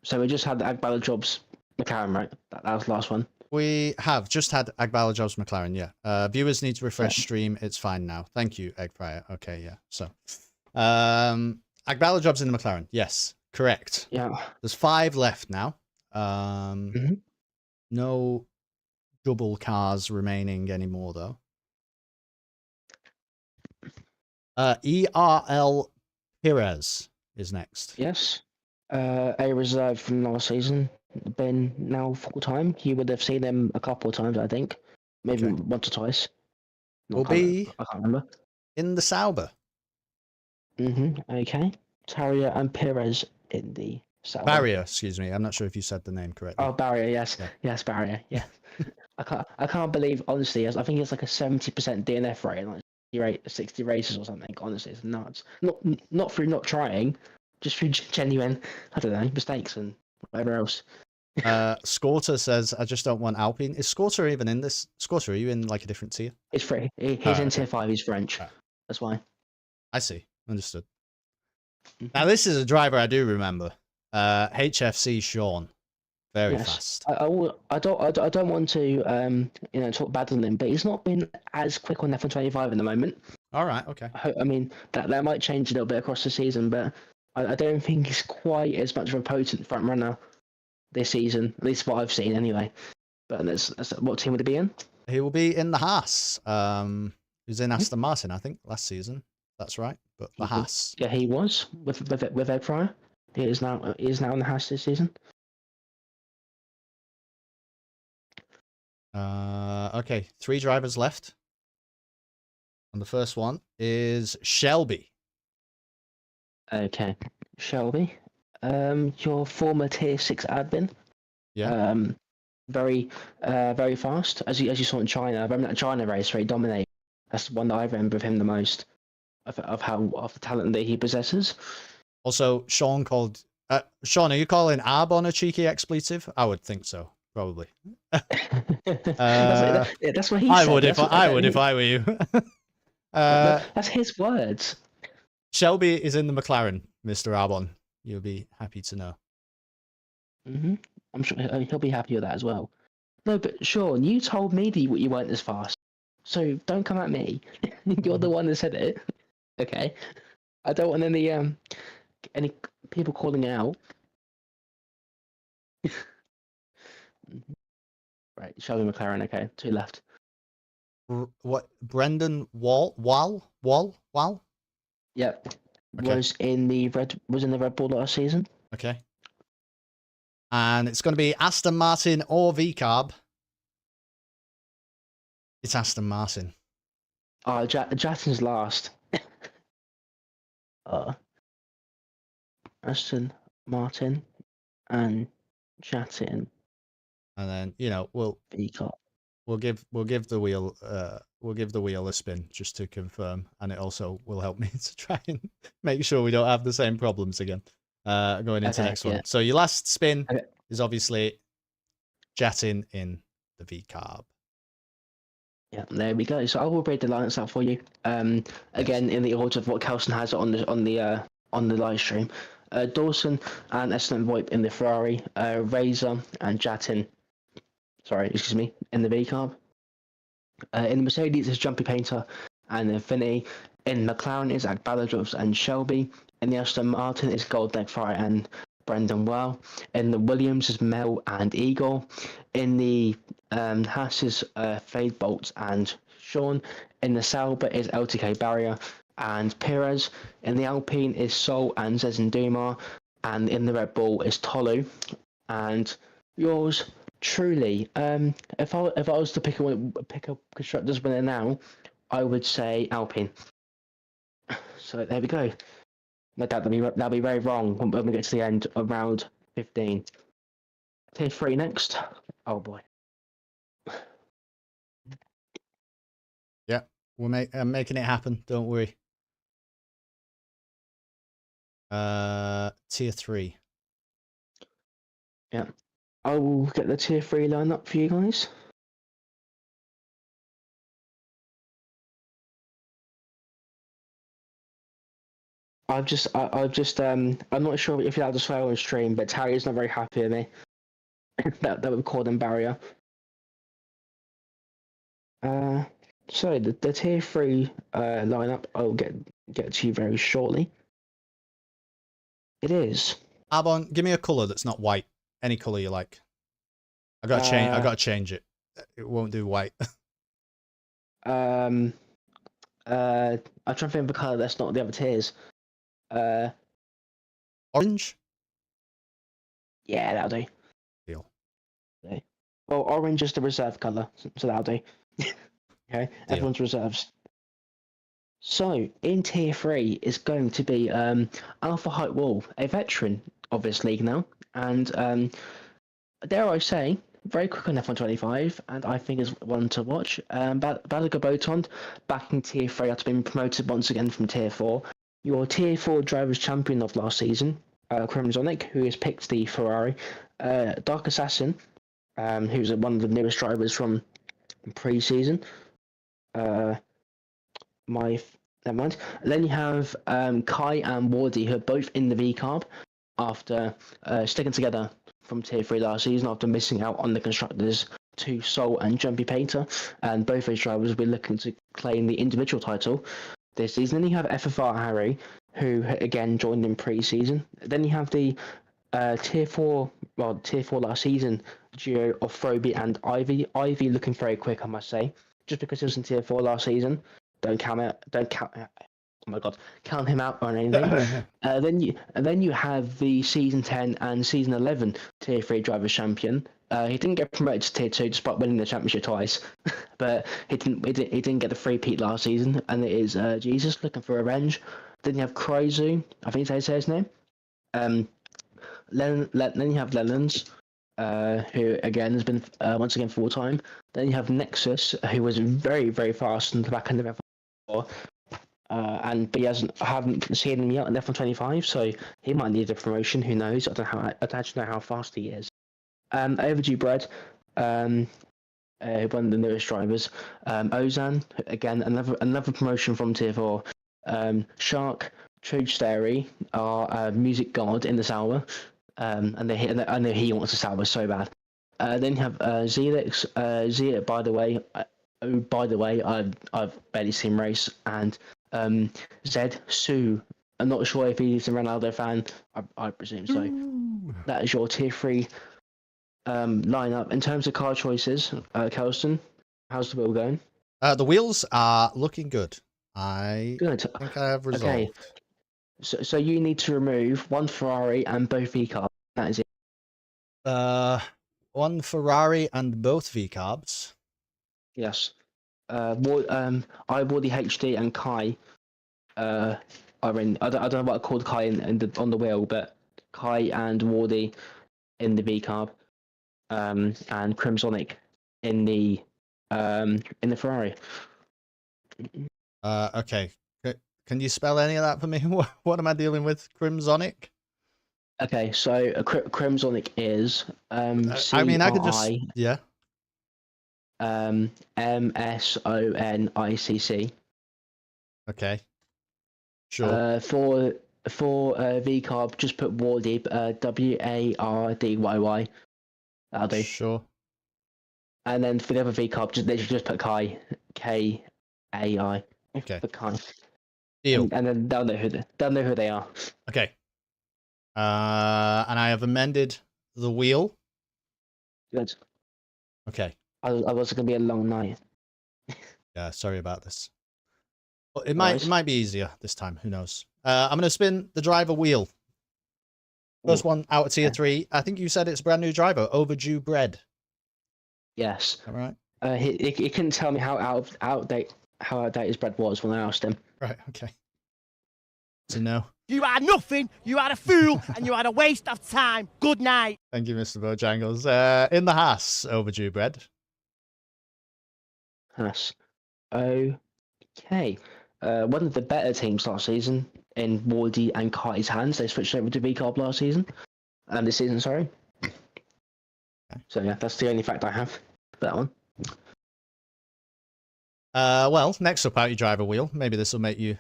So we just had the Agbala Jobs McLaren, right? That was the last one. We have just had Agbala Jobs McLaren, yeah. Viewers need to refresh Yeah. stream. It's fine now. Thank you, Egg Fryer. Okay, yeah. So, Agbala Jobs in the McLaren. Yes, correct. Yeah. There's 5 left now. Mhm. No double cars remaining anymore, though. ERL Perez is next. Yes. A reserve from last season. Been now full time. You would have seen him a couple of times, I think. Maybe Okay. once or twice. Will be I can't remember. in the Sauber. Okay. Tarrier and Perez in the Sauber. Barrier, excuse me. I'm not sure if you said the name correctly. Oh, Barrier. Yes. Yeah. Yes, Barrier. Yeah. I can't believe, honestly. I think it's like a 70% DNF rate, like 60 races or something. Honestly, it's nuts. Not through not trying, just through genuine, I don't know, mistakes and whatever else. Scorter says, I just don't want Alpine. Is Scorter even in this? Scorter, are you in like a different tier? He's free. He's in okay. tier 5. He's French. Right. That's why. I see. Understood. Now this is a driver I do remember. HFC Sean, very fast. I don't want to talk bad on him, but he's not been as quick on F125 at the moment. All right, okay. I mean that might change a little bit across the season, but I don't think he's quite as much of a potent front runner this season. At least what I've seen, anyway. But that's what team would he be in? He will be in the Haas. He was in Aston Martin, I think, last season. That's right. But the Haas. Yeah, he was with Ed Fryer. He is now in the Haas this season. Okay, 3 drivers left. And the first one is Shelby. Okay, Shelby. Your former tier 6 admin. Yeah. Very fast. As you saw in China. I remember that China race where he dominated. That's the one that I remember of him the most. Of the talent that he possesses. Also, Sean called. Sean, are you calling Arbon a cheeky expletive? I would think so, probably. That's what he said. I would if I were you. That's his words. Shelby is in the McLaren, Mr. Arbon. You'll be happy to know. I'm sure he'll be happy with that as well. No, but Sean, you told me that you weren't as fast, so don't come at me. You're the one that said it. Okay, I don't want any people calling it out. Right, Shelby McLaren. Okay, 2 left. What? Brendan Wall? Yep. Okay. Was in the Red Bull last season. Okay. And it's going to be Aston Martin or VCarb. It's Aston Martin. Oh, Jackson's last. Aston Martin and Jatin. And then we'll give the wheel a spin just to confirm, and it also will help me to try and make sure we don't have the same problems again going into the next one. So your last spin is obviously Jatin in the VCarb. Yeah, there we go. So I will read the lines out for you. Again, in the order of what Kelson has on the live stream. Dawson and Esteban Voigt in the Ferrari. Razor and Jatin. In the VCarb. In the Mercedes is Jumpy Painter and Infinity. In McLaren is Agbala Jobs and Shelby. In the Aston Martin is Goldneck Fry and Brendan Well. In the Williams is Mel and Eagle. In the Haas is Fade Bolts and Sean. In the Sauber is LTK Barrier and Perez. In the Alpine is Sol and Zezin Dumar. And in the Red Bull is Tolu. And yours truly, if I was to pick a constructor's winner now, I would say Alpine. So there we go. No doubt that'll be very wrong when we get to the end of round 15. Tier 3 next. Oh boy. Yeah, we're making it happen. Don't worry. Tier 3. Yeah. I will get the tier 3 line up for you guys. I'm not sure if you're allowed to swear on stream, but Terry's not very happy with me. that would call them barrier. So the tier 3 lineup I'll get to you very shortly. It is. Arbon, give me a colour that's not white. Any colour you like. I gotta change. I gotta change it. It won't do white. I'm trying to think of a colour that's not the other tiers. Orange. Yeah, that'll do. Deal. Okay. Well, orange is the reserve colour, so that'll do. Okay, everyone's reserves. So in tier 3 is going to be Alpha Height Wall, a veteran of this league now, and dare I say, very quick on F125, and I think is one to watch. Balaga Botond back in tier 3 after being promoted once again from tier 4. Your tier 4 drivers champion of last season, Crimsonic, who has picked the Ferrari, Dark Assassin, who's one of the newest drivers from pre-season. Never mind. And then you have Kai and Wardy, who are both in the V-Carb after sticking together from tier 3 last season after missing out on the constructors to Sol and Jumpy Painter, and both those drivers will be looking to claim the individual title this season. Then you have FFR Harry, who again joined in pre-season. Then you have the tier 4 last season duo of Froby and Ivy. Ivy looking very quick, I must say, just because he was in tier 4 last season. Don't count. Oh my god, count him out on anything. Then you have the season 10 and season 11 tier 3 drivers champion. He didn't get promoted to tier 2 despite winning the championship twice, but he didn't get the three-peat last season, and it is Jesus looking for revenge. Then you have Krozu, I think they say his name. Then you have Lennons, who again has been once again full-time. Then you have Nexus, who was very, very fast in the back end of F4. But I haven't seen him yet in F125, so he might need a promotion. Who knows? I don't actually know how fast he is. Overdue Bread, one of the newest drivers. Ozan, again another promotion from tier 4. Shark, Truge Sterry, our music god in the Sauber, and I know he wants a Sauber so bad. Then you have Zelix. Zia, by the way, I've barely seen race, and Zed Sue. I'm not sure if he's a Ronaldo fan. I presume so. Ooh. That is your tier 3 lineup. In terms of car choices, Kelston, how's the wheel going? The wheels are looking good. I think I have resolved. Okay. So you need to remove one Ferrari and both V-carbs. That is it. One Ferrari and both V-carbs. Yes. Wardy HD and Kai are in. I don't know what I called Kai on the wheel, but Kai and Wardy in the V-carb, and Crimsonic in the Ferrari. Okay. Can you spell any of that for me? What am I dealing with? Crimsonic? Okay, so Crimsonic is I mean, I could just MSONICC. Okay. Sure. For V-carb, just put Wardy, WARDYY. That'll do. Sure. And then for the other V-carb, just put Kai, KAI. Okay. For Kai. Deal. And then they'll know who they are. Okay. And I have amended the wheel. Good. Okay. I was going to be a long night. Yeah, sorry about this. But it might be easier this time. Who knows? I'm going to spin the driver wheel. First one out of tier 3. I think you said it's a brand new driver. Overdue Bread. Yes. All right. He couldn't tell me how outdated his bread was when I asked him. Right. Okay. So no. You are nothing. You are a fool, and you are a waste of time. Good night. Thank you, Mr. Bojangles. In the Haas, Overdue Bread. Haas. Okay. One of the better teams last season in Wardy and Kai's hands. They switched over to V-carb last season. This season, sorry. Okay. So yeah, that's the only fact I have for that one. Well, next up out your driver wheel. Maybe this will make you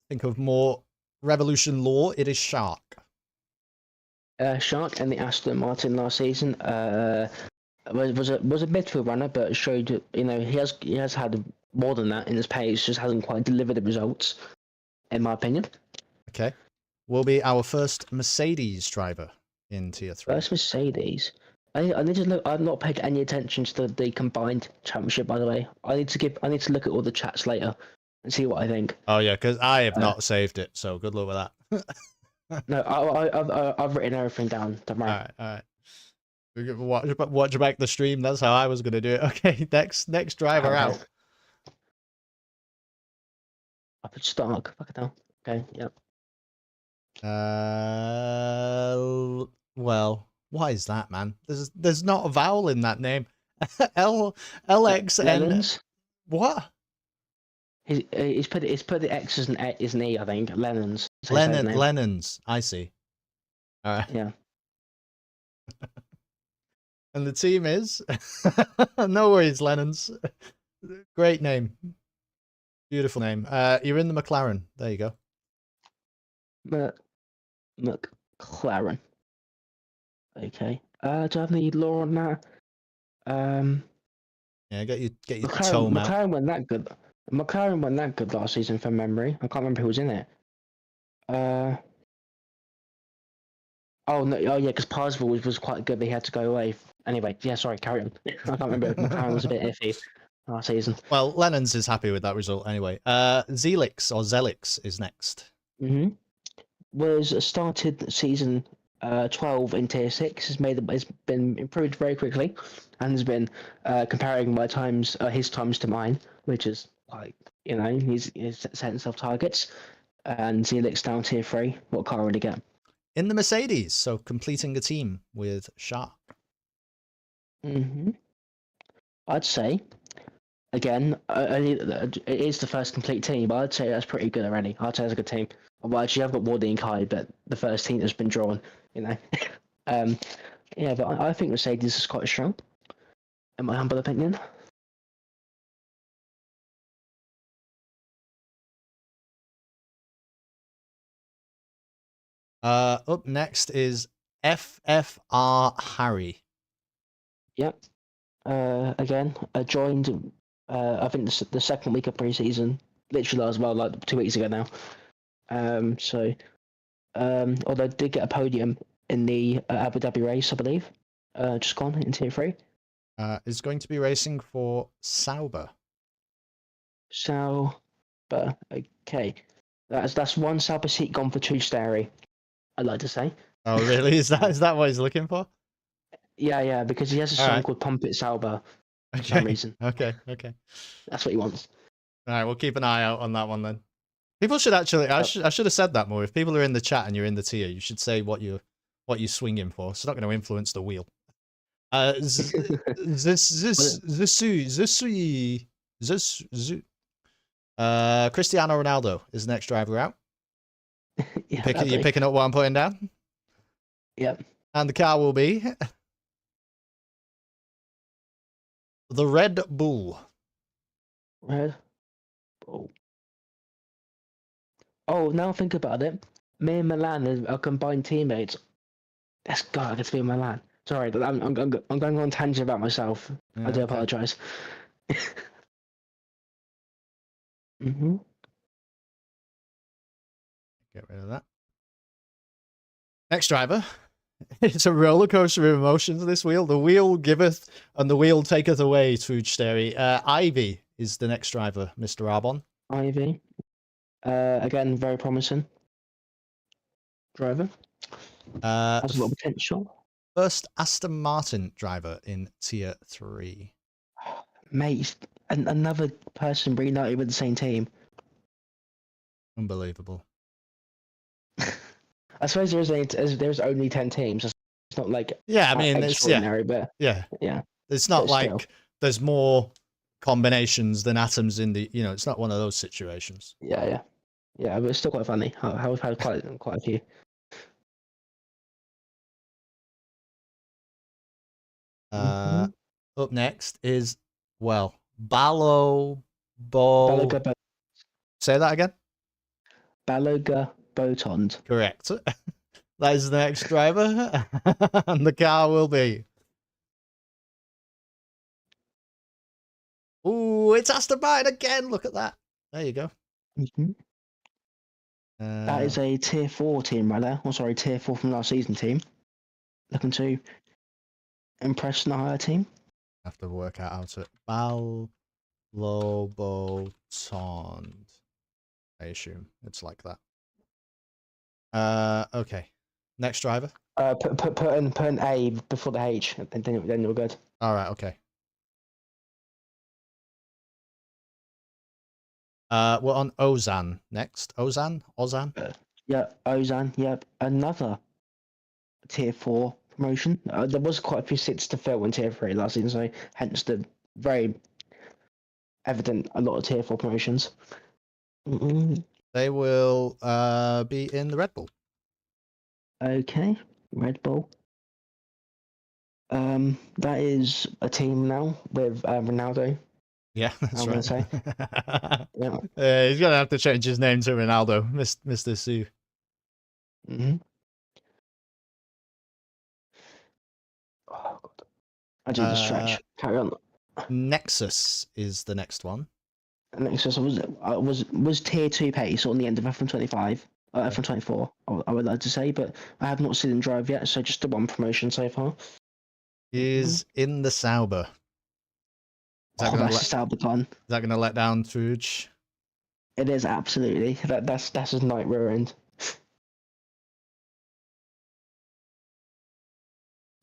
think of more Revolution lore, it is Shark. Shark and the Aston Martin last season was a midfield runner, but showed he has had more than that in his pace. Just hasn't quite delivered the results, in my opinion. Okay. Will be our first Mercedes driver in Tier 3. First Mercedes. I need to look. I've not paid any attention to the combined championship. By the way, I need to look at all the chats later and see what I think. Oh yeah, because I have not saved it, so good luck with that. No, I've written everything down. Don't worry. All right. Watch back the stream. That's how I was gonna do it. Okay, next driver out. I put Stark. Fuck it down. Okay. Yep. Well, why is that, man? There's not a vowel in that name. LXN. Lennon's. What? He's put the X as an E, I think. Lennon's. Lennon's. I see. All right. Yeah. And the team is no worries, Lennon's. Great name. Beautiful name. You're in the McLaren. There you go. McLaren. Okay. Do I have any lore on that? Yeah, get your McLaren, tome out. McLaren went that good. McLaren went that good last season from memory. I can't remember who was in it. Oh no! Oh yeah, because Parsville was quite good, but he had to go away. Anyway, yeah. Sorry, carry on. I can't remember. McLaren was a bit iffy last season. Well, Lennon's is happy with that result anyway. Zelix or Zelix is next. Was started season 12 in tier 6. Has been improved very quickly, and has been comparing his times to mine, which is like he's set himself targets. And Zelix down tier 3. What car would he get? In the Mercedes, so completing a team with Shark. I'd say, again, it is the first complete team, but I'd say that's pretty good already. I'd say it's a good team. Well, actually, I've got Wardy and Kai, but the first team that's been drawn, Yeah, but I think Mercedes is quite strong, in my humble opinion. Up next is FFR Harry. Yep. Again, joined. I think the second week of pre-season, literally as well, like 2 weeks ago now. Although I did get a podium in the Abu Dhabi race, I believe. Just gone in tier 3. Is going to be racing for Sauber. Sauber. Okay. That's one Sauber seat gone for 2 Starry, I'd like to say. Oh really? Is that what he's looking for? Yeah, because he has a song called Pump It Sauber for some reason. Okay. That's what he wants. All right, we'll keep an eye out on that one then. People should actually. I should have said that more. If people are in the chat and you're in the tier, you should say what you're swinging for. It's not going to influence the wheel. Cristiano Ronaldo is the next driver out. Yeah, You're picking up what I'm putting down? Yep. And the car will be the Red Bull. Red Bull. Oh, now think about it. Me and Milan are combined teammates. Let's go. I get to be in Milan. Sorry, I'm going on tangent about myself. Yeah, I do apologise. Get rid of that. Next driver. It's a roller coaster of emotions, this wheel. The wheel giveth and the wheel taketh away, Foodsterry. Ivy is the next driver, Mr. Arbon. Ivy. Again, very promising driver. Has a lot of potential. First Aston Martin driver in Tier 3. Mate, another person reunited with the same team. Unbelievable. I suppose there's only 10 teams. It's not like I mean, it's extraordinary, but yeah. It's not but like still. There's more combinations than atoms in the. It's not one of those situations. Yeah, but it's still quite funny. I've had quite a few. Up next is Baloga. Say that again. Baloga Botond. Correct. That is the next driver, and the car will be. Ooh, it's Aston Martin again. Look at that. There you go. Mm-hmm. That is a tier 4 team right there. Oh, sorry, tier 4 from last season team. Looking to impress the higher team. Have to work out how to. Balobotond. I assume it's like that. Okay. Next driver. Put an A before the H, and then you're good. All right. Okay. We're on Ozan next. Ozan. Yeah, Ozan. Yep, another tier 4 promotion. There was quite a few seats to fill in tier 3 last season, so hence the very evident a lot of tier 4 promotions. They will be in the Red Bull. Okay, Red Bull. That is a team now with Ronaldo. Yeah, that's I'm right. gonna say. Yeah. He's gonna have to change his name to Ronaldo, Mr. Sue. Mm-hmm. Oh God, I do the stretch. Carry on. Nexus is the next one. Nexus was tier 2 pace on the end of F125, F124. I would like to say, but I have not seen him drive yet. So just the one promotion so far. Is in the Sauber. That's just Albacon. Is that going to let down Truge? It is absolutely. That's his night ruined.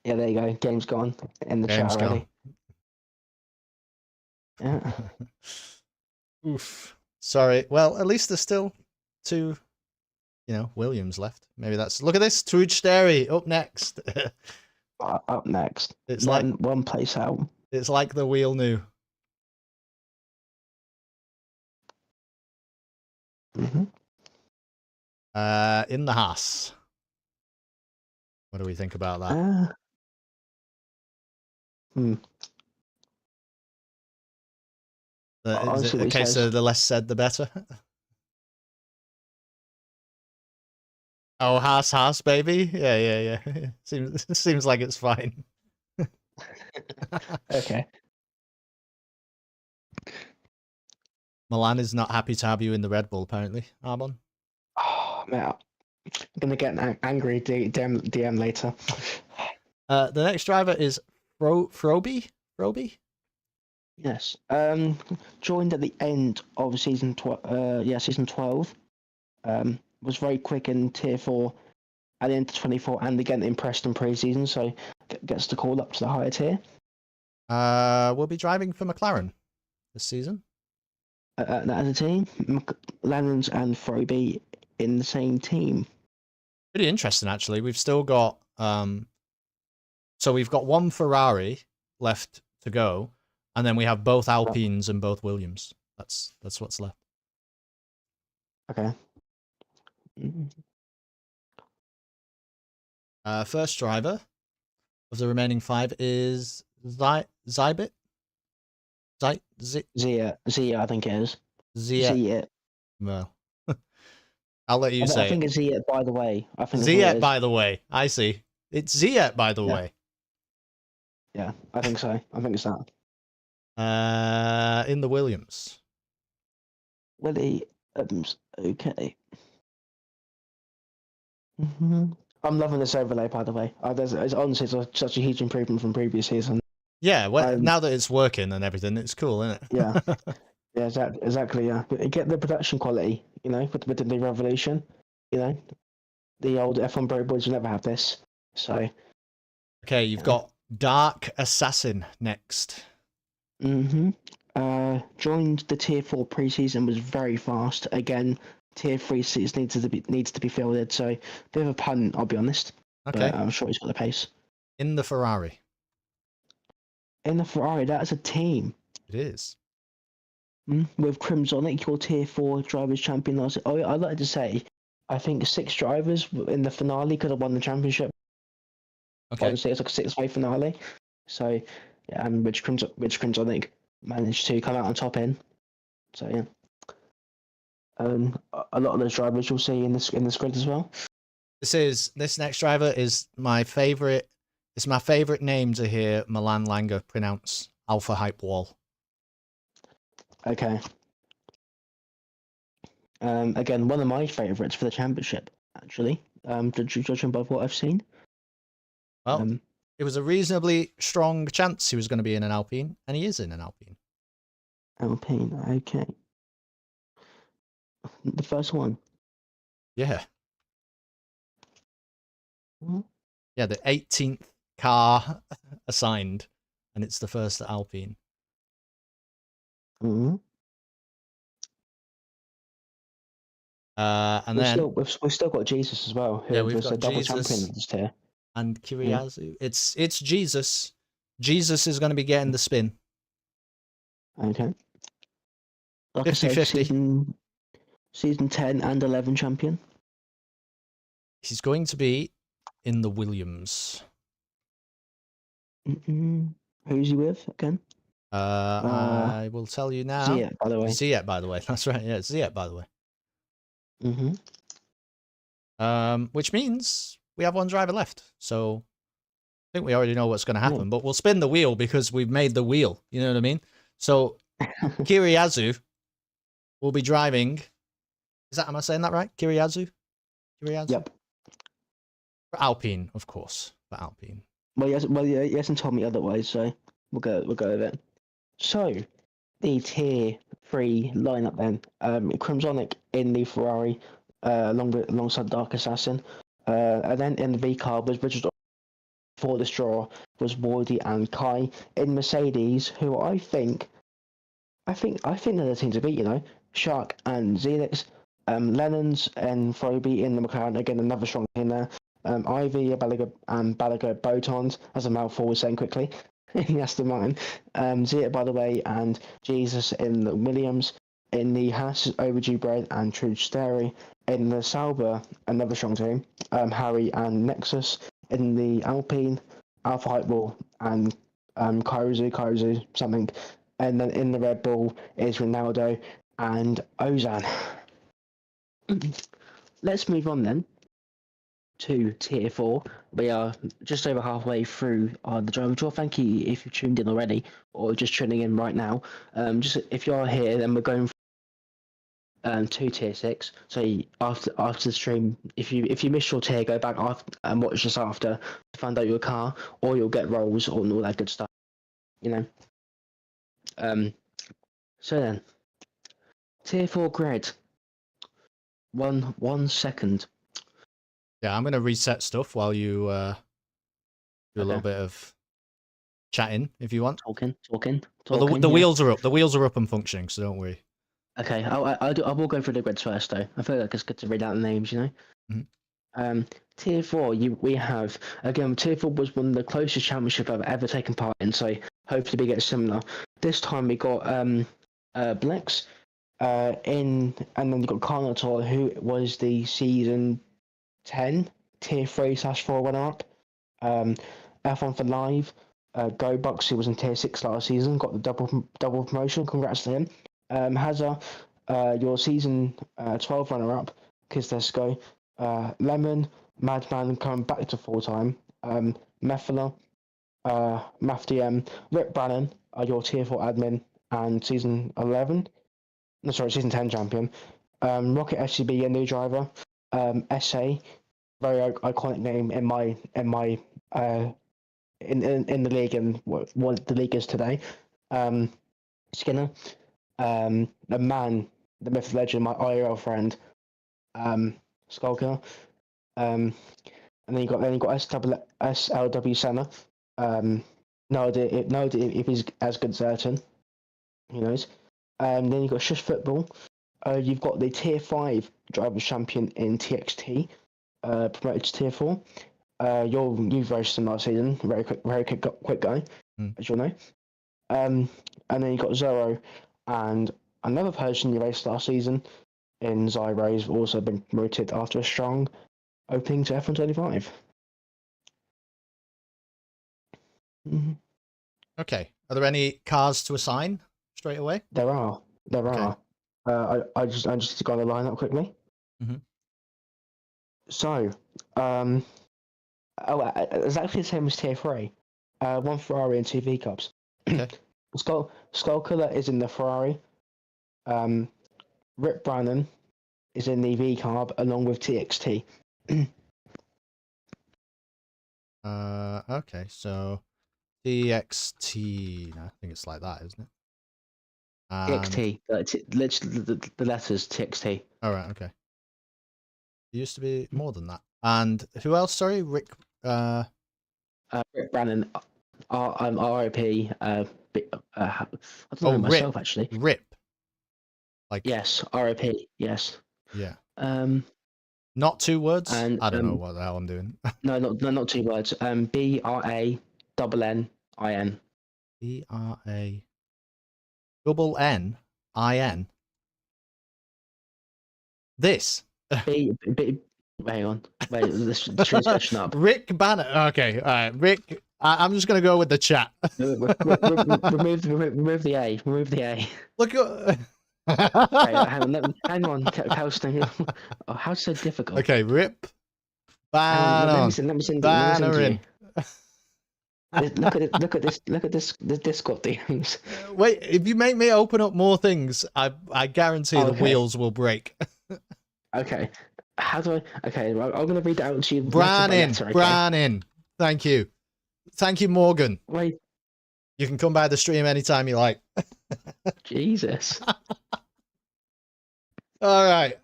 Yeah, there you go. Game's gone in the Game's chat already. Gone. Yeah. Oof. Sorry. Well, at least there's still 2, Williams left. Maybe that's. Look at this. Truge Sterry up next. Up next. It's like one place out. It's like the wheel new. Mm-hmm. In the Haas. What do we think about that? Is it a case of the less said, the better? Oh, Haas, baby. Yeah. Seems like it's fine. Okay. Milan is not happy to have you in the Red Bull, apparently, Arbon. Oh, man. I'm going to get an angry DM later. The next driver is Froby? Yes. Joined at the end of season 12. Was very quick in tier 4 at the end of 24, and again impressed in pre-season, so gets the call up to the higher tier. We'll be driving for McLaren this season. As a team, Lannons and Froby in the same team. Pretty interesting, actually. We've still got so we've got one Ferrari left to go, and then we have both Alpines and both Williams. That's what's left. Okay. First driver of the remaining 5 is Zybit. Zia, I think it is. Zia. Well, I'll let you say. I think it's Zia, by the way. Zia, by the way. I see. It's Zia, by the way. Yeah, I think so. I think it's that. In the Williams. Willie, okay. I'm loving this overlay, by the way. It's honestly such a huge improvement from previous season. Yeah, well, now that it's working and everything, it's cool, isn't it? Yeah, yeah, exactly. Yeah, get the production quality, with the new Revolution. The old F1 Pro Boys will never have this. So. Okay, you've got Dark Assassin next. Joined the tier 4 preseason, was very fast. Again, tier 3 seats needs to be fielded. So bit of a punt, I'll be honest. Okay, but I'm sure he's got the pace. In the Ferrari. In the Ferrari, that's a team. It is. With Crimsonic, your tier 4 drivers champion last. Oh, I'd like to say, I think 6 drivers in the finale could have won the championship. Okay. Obviously, it's like a 6-way finale. So, yeah, and which Crimsonic managed to come out on top in. So, a lot of those drivers you'll see in this grid as well. This next driver is my favorite. It's my favorite name to hear Milan Langer pronounce. Alpha Hype Wall. Okay. Again, one of my favourites for the championship, actually. Judging by what I've seen. Well, it was a reasonably strong chance he was going to be in an Alpine, and he is in an Alpine. Alpine, okay. The first one. Yeah. Mhm. Yeah, the 18th car assigned, and it's the first at Alpine. Mm-hmm. And then we've still got Jesus as well, who we've was got a double Jesus champion of this tier. and Kiriazu. It's Jesus. Jesus is going to be getting the spin. Okay. Like 50-50. Season 10 and 11 champion. He's going to be in the Williams. Who's he with again? I will tell you now. Ziyech, by the way. Ziyech, by the way. That's right. Yeah, Ziyech, by the way. Which means we have one driver left. So I think we already know what's going to happen. But we'll spin the wheel because we've made the wheel. You know what I mean? So Kiriazu will be driving. Am I saying that right? Kiriazu? Yep. For Alpine, of course. For Alpine. Well, he hasn't told me otherwise, so we'll go with it. So, the tier 3 lineup then. Crimsonic in the Ferrari, alongside Dark Assassin. And then in the V car was Richard. For this draw was Wardy and Kai. In Mercedes, who I think they're the team to beat. You know, Shark and Zelix. Lennon's and Froby in the McLaren, again another strong team there. Ivy, Balaga Botons, as a mouthful was saying quickly, in the Aston Martin. Zia, by the way, and Jesus in the Williams. In the Haas, Overdue Bread and True Sterry. In the Sauber, another strong team. Harry and Nexus. In the Alpine, Alpha Hype Ball and Kairuzu, something. And then in the Red Bull is Ronaldo and Ozan. Let's move on then to tier 4. We are just over halfway through the driver draw. Thank you if you've tuned in already or just tuning in right now. Just if you are here, then we're going to tier 6. So after the stream, if you missed your tier, go back after and watch this after to find out your car, or you'll get rolls or all that good stuff. You know. So then, tier 4 grid. 1 second. Yeah, I'm going to reset stuff while you do a little bit of chatting if you want. Talking. Well, the wheels are up. The wheels are up and functioning, so don't worry. Okay, I will go through the grids first though. I feel like it's good to read out the names, you know. Tier 4, we have again. Tier 4 was one of the closest championship I've ever taken part in, so hopefully we get similar. This time we got Blex, and then you got Carnotaur, who was the season 10 tier 3/4 runner up. F1 for Live, Go Bucks, who was in tier 6 last season, got the double promotion. Congrats to him. Hazza, your season 12 runner up, Kizdesco, Lemon, Madman coming back to full time, Mefala, MathDM, Rip Brannon, your tier 4 admin and season 10 champion, Rocket SCB, a new driver, SA, very iconic name in the league and what the league is today, Skinner. The man, the myth legend, my IRL friend, Skulker. And then you got SLW Senna. No idea if he's as good as Ayrton. Who knows? Then you got Shush Football. You've got the tier 5 drivers champion in TXT, promoted to tier 4. You've raced him last season, very quick guy, as you'll know. And then you got Zoro. And another person you raced last season in Zyro's also been promoted after a strong opening to F125. Okay. Are there any cars to assign straight away? There are. Okay. I just need to go on the lineup quickly. Mhm. So, it's actually the same as tier 3. One Ferrari and 2 V Cubs. Okay. Skullkiller is in the Ferrari. Rip Brannan is in the V Carb along with TXT. Okay, so TXT. I think it's like that, isn't it? TXT, literally the letters TXT. All right, okay. It used to be more than that. And who else? Sorry, Rick. Rip Brannan, RIP. I don't know myself actually. Rip. Like Yes, RIP. Yes. yeah. Not 2 words. and I don't know what the hell I'm doing. no, not 2 words. BRANNIN. BRANNIN. This. Hang on. Wait, this translation up. Rick Banner. Okay, all right. Rick. I'm just gonna go with the chat. Remove the A. Remove the A. Look at. Hang on. Posting. Oh, how so difficult? Okay, Rip Banner. Let me send Banner in. Look at this Discord DMs. Wait, if you make me open up more things, I guarantee the wheels will break. Okay. How do I? Okay, I'm gonna read it out to you. Brannin. Thank you. Thank you, Morgan. Wait. You can come by the stream anytime you like. Jesus. All right.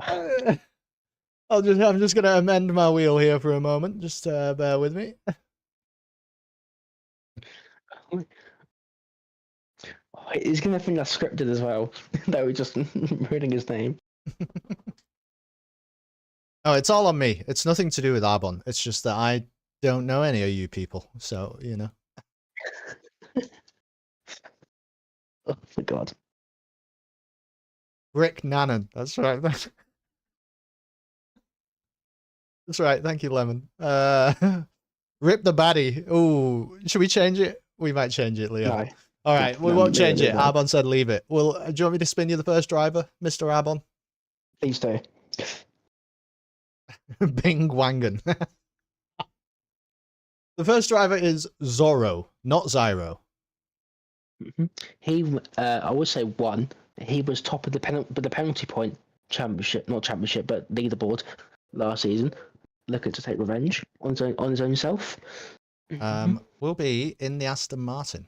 I'm just gonna amend my wheel here for a moment. Just bear with me. He's gonna think that's scripted as well. That we're just reading his name. Oh, it's all on me. It's nothing to do with Arbon. It's just that I don't know any of you people, so you know. Oh my god. Rick Nannon. That's right. That's right. Thank you, Lemon. Rip the baddie. Ooh, should we change it? We might change it, Leo. No. All right, we won't change it. Arbon said leave it. Well, do you want me to spin you the first driver, Mr. Arbon? Please do. Bing Wangan. The first driver is Zorro, not Zyro. He, I would say won. He was top of the penalty point championship, not championship, but leaderboard last season. Looking to take revenge on his own self. Will be in the Aston Martin.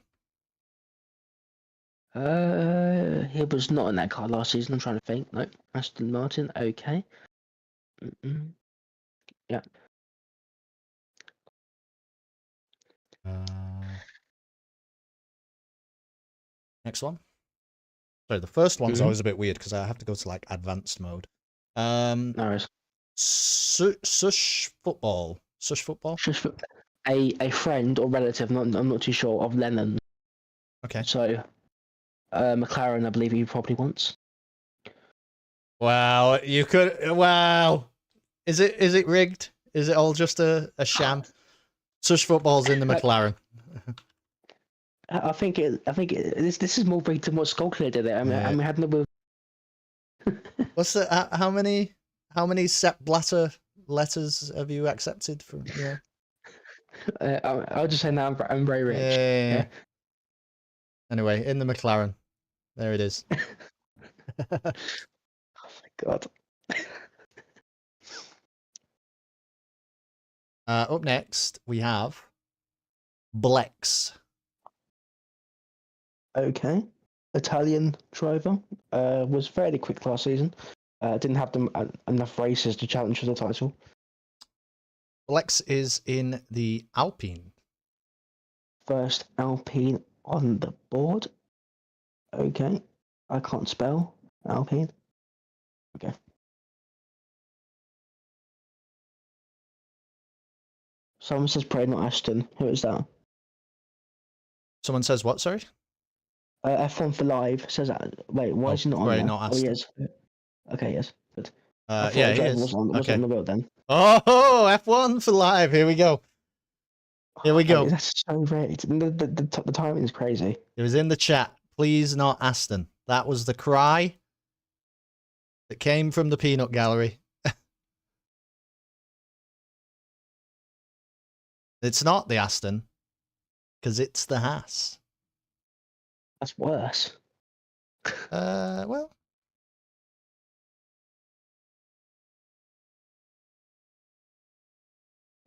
He was not in that car last season. I'm trying to think. No, Aston Martin. Okay. Yeah. Next one. Sorry, the first one's Mhm. always a bit weird because I have to go to like advanced mode. No worries. Sush football. Sush football. A friend or relative, I'm not too sure, of Lennon. Okay. So, McLaren, I believe he probably wants. Wow, you could. Wow, is it rigged? Is it all just a sham? Such football's in the McLaren. I think this is more rigged than what Skullclear did it. I mean, we had no. What's the how many Sepp Blatter letters have you accepted from? Yeah. I'll just say now I'm very rich. Yeah. Anyway, in the McLaren, there it is. Oh my god. Up next, we have Blex. Okay. Italian driver. Was fairly quick last season. Didn't have them enough races to challenge for the title. Blex is in the Alpine. First Alpine on the board. Okay. I can't spell Alpine. Okay. Someone says pray not Ashton. Who is that? Someone says what? Sorry. F1 for live says that. Wait, why is he not on there? Not Aston. Oh, yes. Okay, yes. Good. Yeah, he is. Was on the road then. Oh, F1 for live. Here we go. Here we go. That's so great. The timing is crazy. It was in the chat. Please not Aston. That was the cry. It came from the peanut gallery. It's not the Aston, because it's the Haas. That's worse. Well.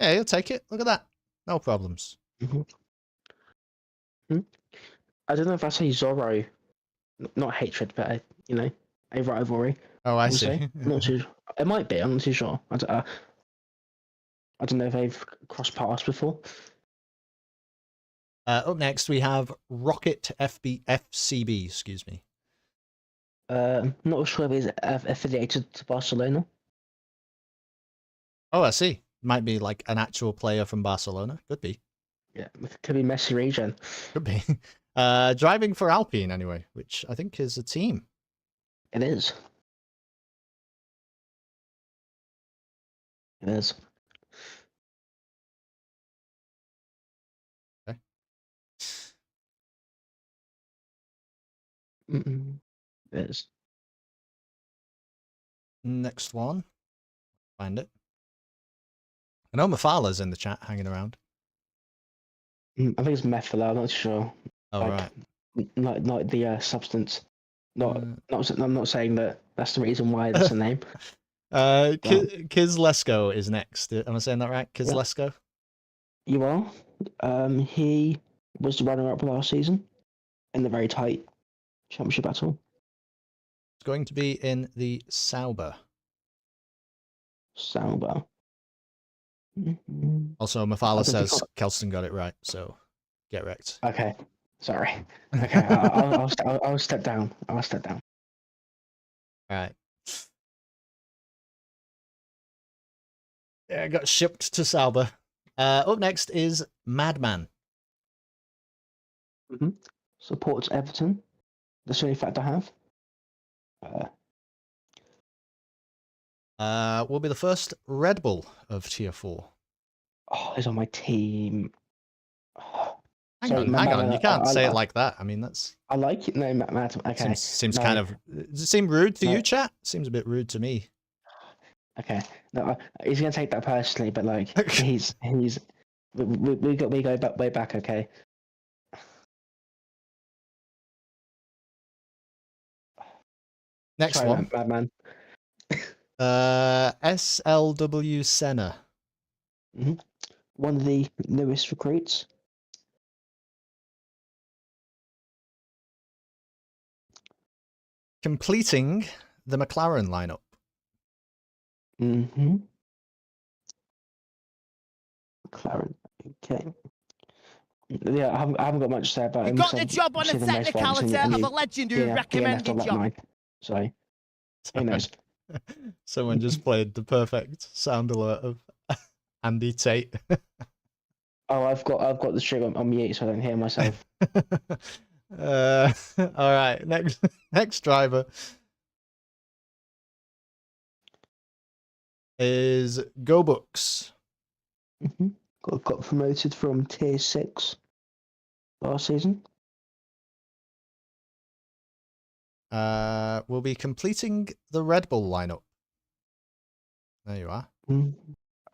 Yeah, you'll take it. Look at that. No problems. I don't know if I say Zorro, not hatred, but a rivalry. Oh, I would see. say. I'm not too. It might be. I'm not too sure. I don't know if they've crossed paths before. Up next, we have Rocket FCB. Excuse me. Not sure if he's affiliated to Barcelona. Oh, I see. Might be like an actual player from Barcelona. Could be. Yeah, could be Messi region. Could be. Driving for Alpine anyway, which I think is a team. It is. It is. Okay. It is. Next one. Find it. I know Mafala's in the chat hanging around. I think it's methyl. I'm not sure. Oh, like, right. Like the substance. I'm not saying that that's the reason why that's the name. Kizlesko is next. Am I saying that right? Kizlesko? You are. He was the runner-up last season in the very tight championship battle. It's going to be in the Sauber. Sauber. Also, Mafala says Kelston got it right, so get wrecked. Okay, sorry. Okay, I'll step down. I'll step down. All right. Yeah, got shipped to Sauber. Up next is Madman. Supports Everton. That's the only fact I have. Will be the first Red Bull of Tier 4. Oh, he's on my team. Hang on. You can't say it like that. I mean, that's... I like it. No, Matt. Okay. Seems kind of... Does it seem rude to you, chat? Seems a bit rude to me. Okay. No, he's gonna take that personally, but like he's we go back way back. Okay. Next one. Madman. SLW Senna. One of the newest recruits. Completing the McLaren lineup. McLaren. Okay. Yeah, I haven't got much to say about him. You got the job on a technicality of a legend who recommended you. So, who knows? Someone just played the perfect sound alert of Andy Tate. Oh, I've got the stream on mute so I don't hear myself. All right, next driver is Go Books. Got promoted from Tier 6 last season. We'll be completing the Red Bull lineup. There you are.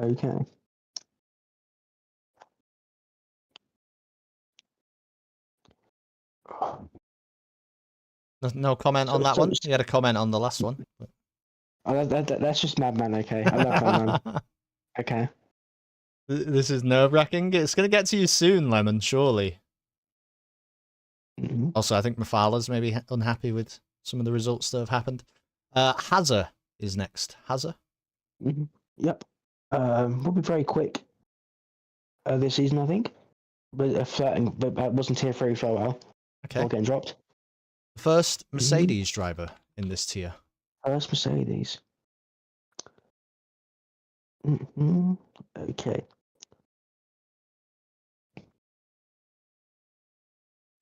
Okay. No comment on that one. You had a comment on the last one. That's just Madman, okay? I love Madman. Okay. This is nerve-wracking. It's going to get to you soon, Lemon, surely. Also, I think Mafala's maybe unhappy with some of the results that have happened. Hazard is next. Hazard? Yep. We'll be very quick this season, I think. But that wasn't Tier 3 for a while. Okay. All getting dropped. First Mercedes driver in this tier. First Mercedes. Okay.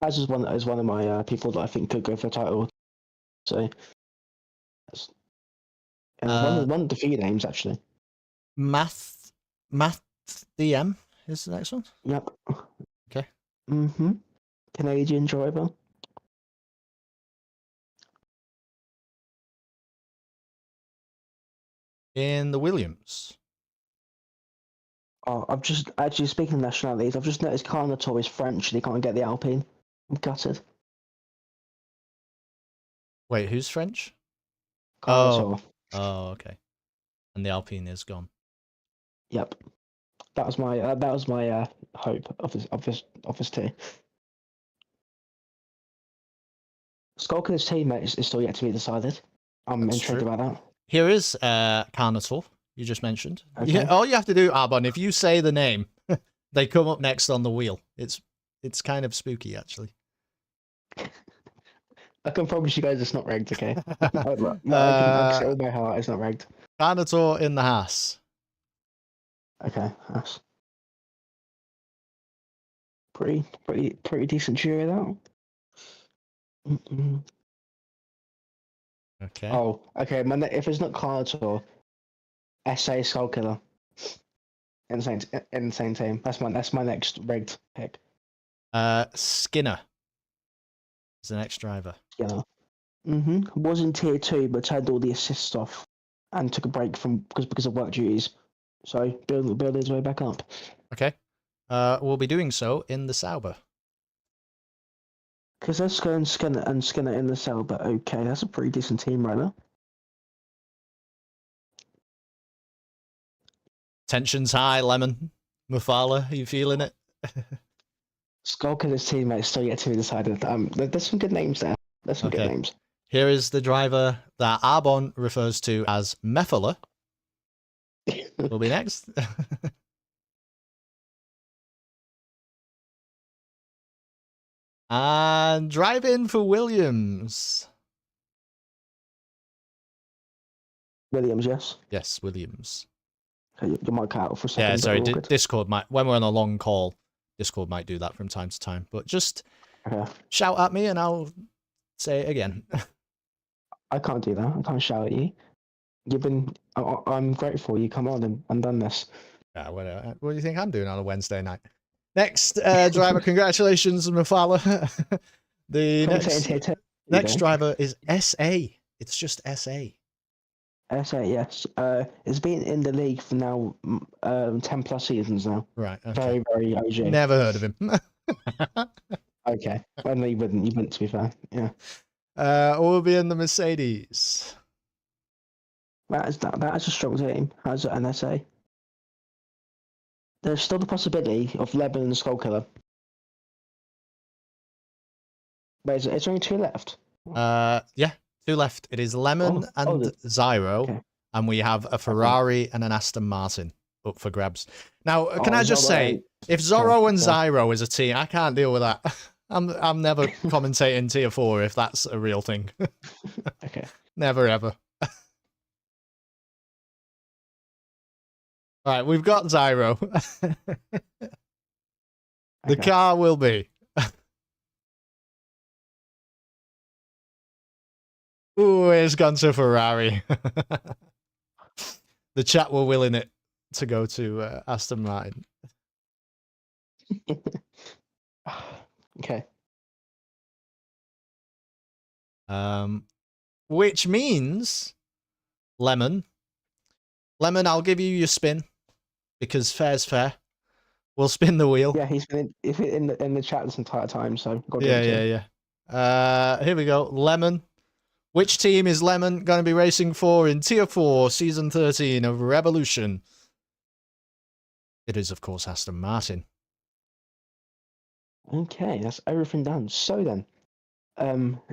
As is one of my people that I think could go for a title. So, one of the few names actually. Math DM is the next one. Yep. Okay. Canadian driver. in the Williams. Oh, I've just actually speaking of nationalities, I've just noticed Carnator is French and he can't get the Alpine. I'm gutted. Wait, who's French? Carnator. Oh, okay. And the Alpine is gone. Yep. That was my hope of this team. Skulker's teammate is still yet to be decided. I'm That's intrigued true. about that. Here is Carnator, you just mentioned. Okay. Yeah, all you have to do, Arbon, if you say the name, they come up next on the wheel. It's kind of spooky, actually. I can promise you guys it's not rigged, okay? I can say all my heart it's not rigged. Carnator in the Haas. Okay, that's pretty decent jury that. Okay. Oh, okay. If it's not Carnator, SA Skullkiller. Insane team. That's my next rigged pick. Skinner is the next driver. Skinner. Was in tier 2, but turned all the assists off and took a break because of work duties. So build his way back up. Okay. We'll be doing so in the Sauber. Kazeska and Skinner in the cell, but okay, that's a pretty decent team right now. Tension's high, Lemon. Mufala, are you feeling it? Skulk and his teammates still yet to be decided. There's some good names there. There's some good names. Here is the driver that Arbon refers to as Mefala. Will be next. And drive in for Williams. Williams, yes. Yes, Williams. Okay, you might cut out for a second. Yeah, sorry. But Discord might, when we're on a long call, Discord might do that from time to time. But just shout at me and I'll say it again. I can't do that. I can't shout at you. I'm grateful you come on and done this. Yeah, what do you think I'm doing on a Wednesday night? Next driver, congratulations, Mufala. The next driver is SA. It's just SA. SA, yes. It's been in the league for now 10 plus seasons now. Right. Okay. Very OG. Never heard of him. Okay. Well, no, you wouldn't, to be fair. Yeah. We'll be in the Mercedes. That is a strong team. Has an SA. There's still the possibility of Lemon and Skullkiller. But is only 2 left? Yeah, 2 left. It is Lemon and Zyro, and we have a Ferrari and an Aston Martin up for grabs. Now, can I just say, if Zorro and Zyro is a team, I can't deal with that. I'm never commentating tier 4 if that's a real thing. Okay. Never ever. All right, we've got Zyro. The car will be. Ooh, it's gone to Ferrari. The chat were willing it to go to Aston Martin. Okay. Which means Lemon, I'll give you your spin because fair's fair. We'll spin the wheel. Yeah, he's been in the chat this entire time, so yeah. Here we go. Lemon. Which team is Lemon going to be racing for in Tier 4, Season 13 of Revolution? It is, of course, Aston Martin. Okay, that's everything done. So then,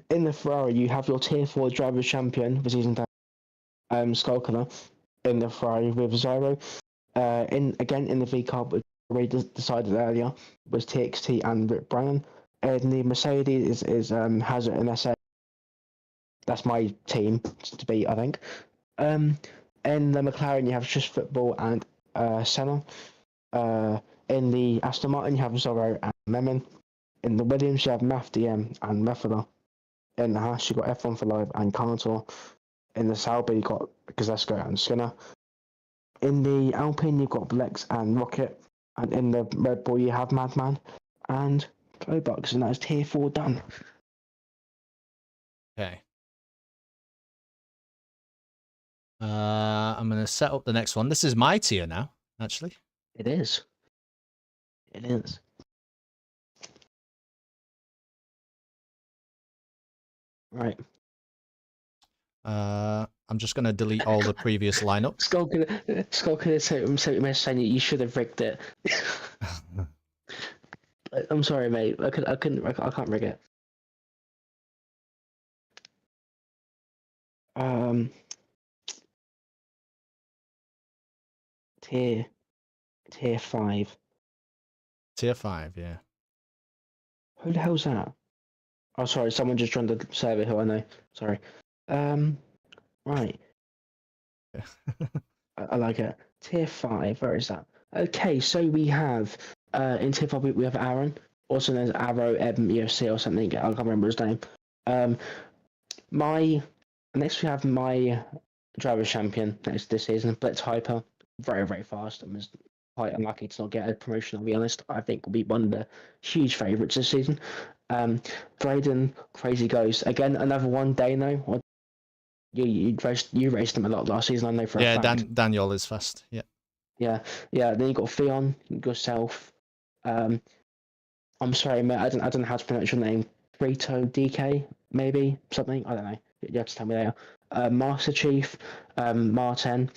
in the Ferrari, you have your Tier 4 Driver Champion for Season 10, Skullkiller, in the Ferrari with Zyro. In the V car, which we decided earlier, was TXT and Rick Brannan. And the Mercedes is Hazard and SA. That's my team to beat, I think. In the McLaren, you have Just Football and Senna. In the Aston Martin, you have Zorro and Lemon. In the Williams, you have Maf DM and Mefala. In the Haas, you got F1 for Live and Carnator. In the Sauber, you got Kazeska and Skinner. In the Alpine, you've got Blex and Rocket. And in the Red Bull, you have Madman and Globucks. And that's Tier 4 done. Okay. I'm going to set up the next one. This is my tier now, actually. It is. It is. Right. I'm just going to delete all the previous lineup. Skull could have sent me a message saying you should have rigged it. I'm sorry, mate. I can't rig it. Tier 5. Tier 5, yeah. Who the hell's that? Oh, sorry, someone just joined the server who I know. Sorry. Right. I like it. Tier 5, where is that? Okay, so we have, in Tier 5 we have Aaron, also known as Arrow UFC or something, I can't remember his name. Next we have my driver champion this season, Blitz Hyper, very, very fast, and was quite unlucky to not get a promotion, I'll be honest. I think will be one of the huge favourites this season. Braden, Crazy Ghost, again, another one, Dano, or you raced him a lot last season, I know for a fact. Daniel is fast. Yeah. Yeah. Then you got Theon, yourself. I'm sorry, mate. I don't know how to pronounce your name. Rito DK, maybe something. I don't know. You have to tell me later. Master Chief, Martin,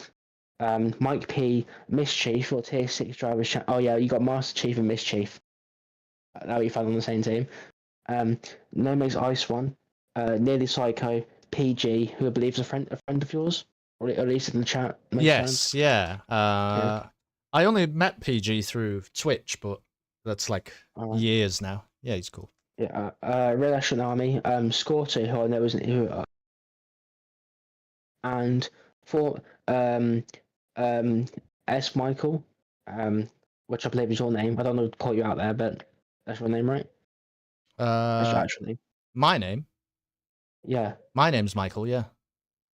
Mike P, Mischief, or Tier 6 driver. Oh yeah, you got Master Chief and Mischief. That'll be fun on the same team. Nomex Ice One, Nearly Psycho, PG, who I believe is a friend of yours, or at least in the chat. Yes, yeah. I only met PG through Twitch, but that's like years now. Yeah, he's cool. Yeah, Red Ashen Army, Scorto, who I know isn't who, and for S Michael, which I believe is your name. I don't know to call you out there, but that's your name, right? That's your actual name. My name? Yeah. My name's Michael. Yeah.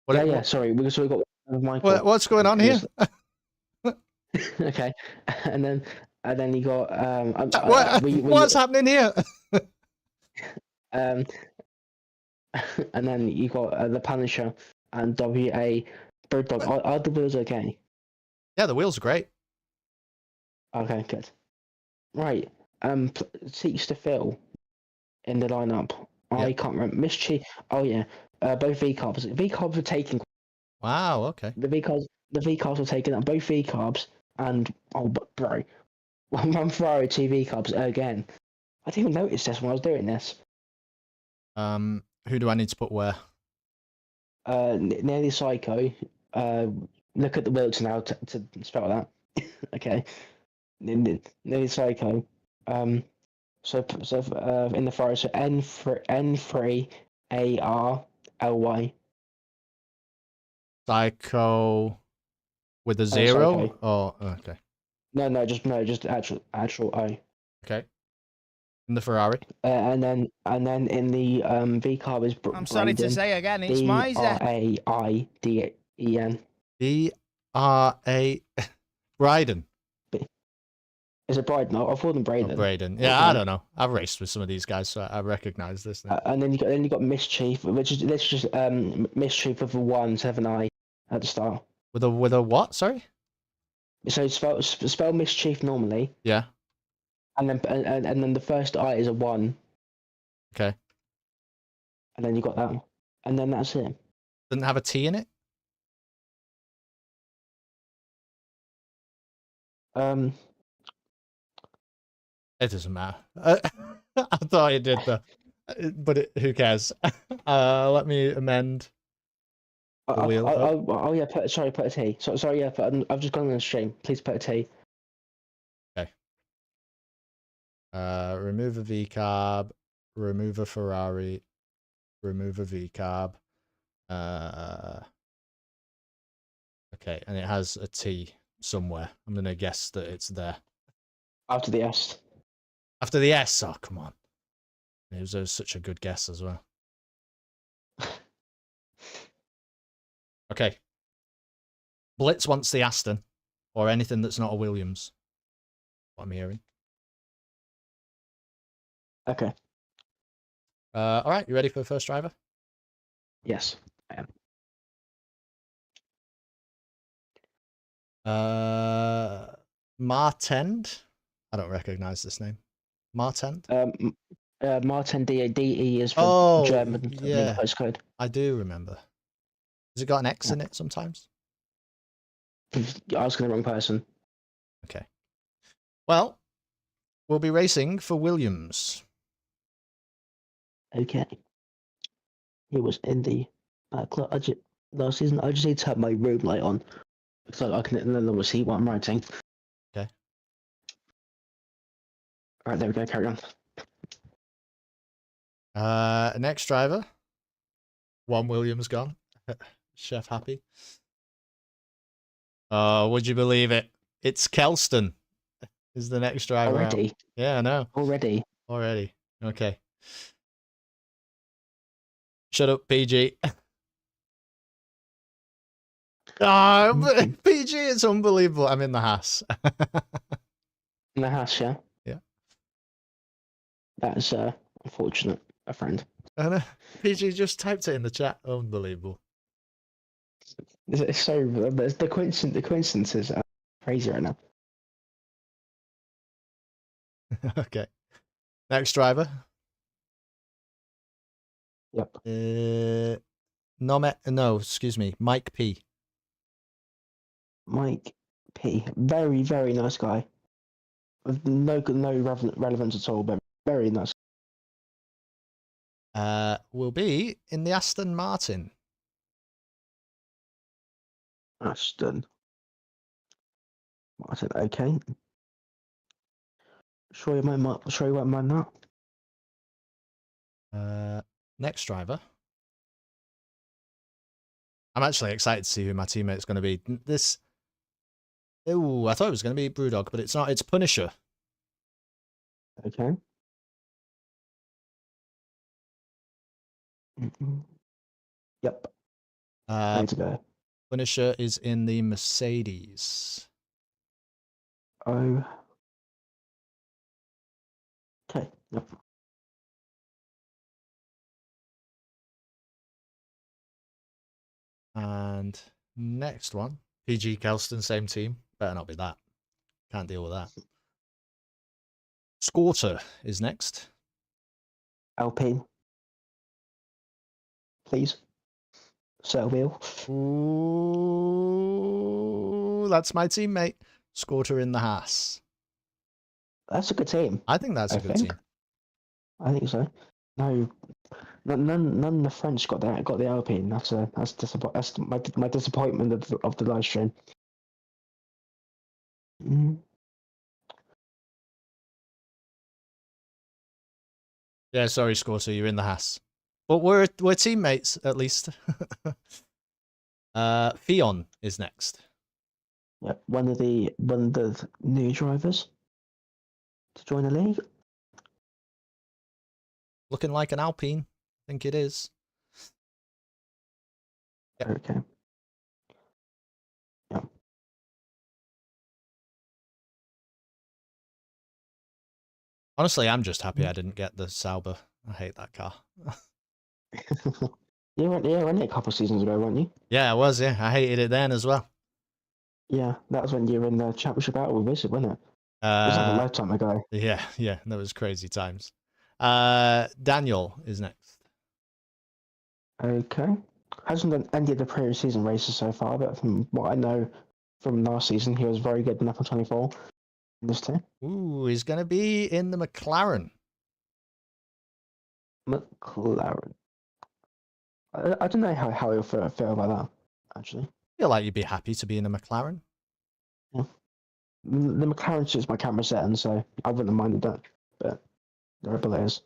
Yeah. Sorry, we got Michael. What's going on here? Okay, and then you got what's happening here? And then you got the Punisher and WA Bird Dog. Are the wheels okay? Yeah, the wheels are great. Okay, good. Right. Seats to fill in the lineup. Yep. I can't remember. Mischief. Oh yeah. Both V carbs. V carbs were taken. Wow. Okay. The V carbs were taken up. Both V carbs and bro, one Ferrari TV carbs again. I didn't even notice this when I was doing this. Who do I need to put where? Nearly Psycho. Look at the words now to spell that. Okay. Nearly Psycho. So in the Ferrari, so N3ARLY. Psycho with a 0? Psycho. Oh, okay. No, just actual O. Okay. In the Ferrari. And then in the V carb is I'm sorry to say again, it's Miser. Braiden. B-R-A... Bryden. Is it Bryden? I've called him Braiden. Oh, Braden. Yeah, I don't know. I've raced with some of these guys, so I recognize this now. And then you got Mischief, which is just Mischief with a 1-7-I at the start. With a what? Sorry. So spell Mischief normally. Yeah. And then the first I is a 1. Okay. And then you got that, and then that's it. Doesn't have a T in it. It doesn't matter. I thought it did though, but who cares? Let me amend. The wheel. Oh yeah, put a T. Sorry, yeah, I've just gone on the stream. Please put a T. Okay. Remove a V carb. Remove a Ferrari. Remove a V carb. Okay, and it has a T somewhere. I'm gonna guess that it's there. After the S. After the S? Oh, come on. It was such a good guess as well. Okay. Blitz wants the Aston, or anything that's not a Williams. What I'm hearing. Okay. All right, you ready for the first driver? Yes, I am. Martend. I don't recognize this name. Martend. Martin DE is for Oh, German yeah. postcode. I do remember. Has it got an X in it sometimes? Asking the wrong person. Okay. Well, we'll be racing for Williams. Okay. He was in the last season. I just need to have my room light on so I can no longer see what I'm writing. Okay. All right, there we go. Carry on. Next driver. One Williams gone. Chef happy. Oh, would you believe it? It's Kelston is the next driver Already? out. Yeah, I know. Already? Okay. Shut up, PG. Oh, PG, it's unbelievable. I'm in the Haas. In the house, yeah? Yeah. That's unfortunate, a friend. And PG just typed it in the chat. Unbelievable. It's so the coincidences are crazy right now. Okay. Next driver. Yep. Excuse me. Mike P. Mike P. Very, very nice guy. With no relevance at all, but very nice. Will be in the Aston Martin. Aston Martin, okay. Sure you won't mind that. Next driver. I'm actually excited to see who my teammate's going to be. Oh, I thought it was going to be Brewdog, but it's not. It's Punisher. Okay. Yep. Time to go. Punisher is in the Mercedes. Oh. Okay. Yep. And next one, PG Kelston, same team. Better not be that. Can't deal with that. Scorter is next. Alpine. Please. Sail wheel. Ooh, that's my teammate. Scorter in the Haas. That's a good team. I think that's a good team. I think so. No, none of the French got the Alpine. That's my disappointment of the live stream. Yeah, sorry, Scorter, you're in the Haas. But we're teammates at least. Fion is next. Yep, one of the new drivers to join the league. Looking like an Alpine. I think it is. Yep. Okay. Yeah. Honestly, I'm just happy I didn't get the Sauber. I hate that car. You were only a couple of seasons ago, weren't you? Yeah, I was, yeah. I hated it then as well. Yeah, that was when you were in the championship battle with Wizard, wasn't it? It was like a lifetime ago. Yeah, that was crazy times. Daniel is next. Okay. Hasn't done any of the previous season races so far, but from what I know from last season, he was very good in F124 in this team. Ooh, he's going to be in the McLaren. McLaren. I don't know how he'll feel about that, actually. I feel like you'd be happy to be in a McLaren. Yeah. The McLaren suits my camera setting, so I wouldn't have minded that, but the Red Bull is.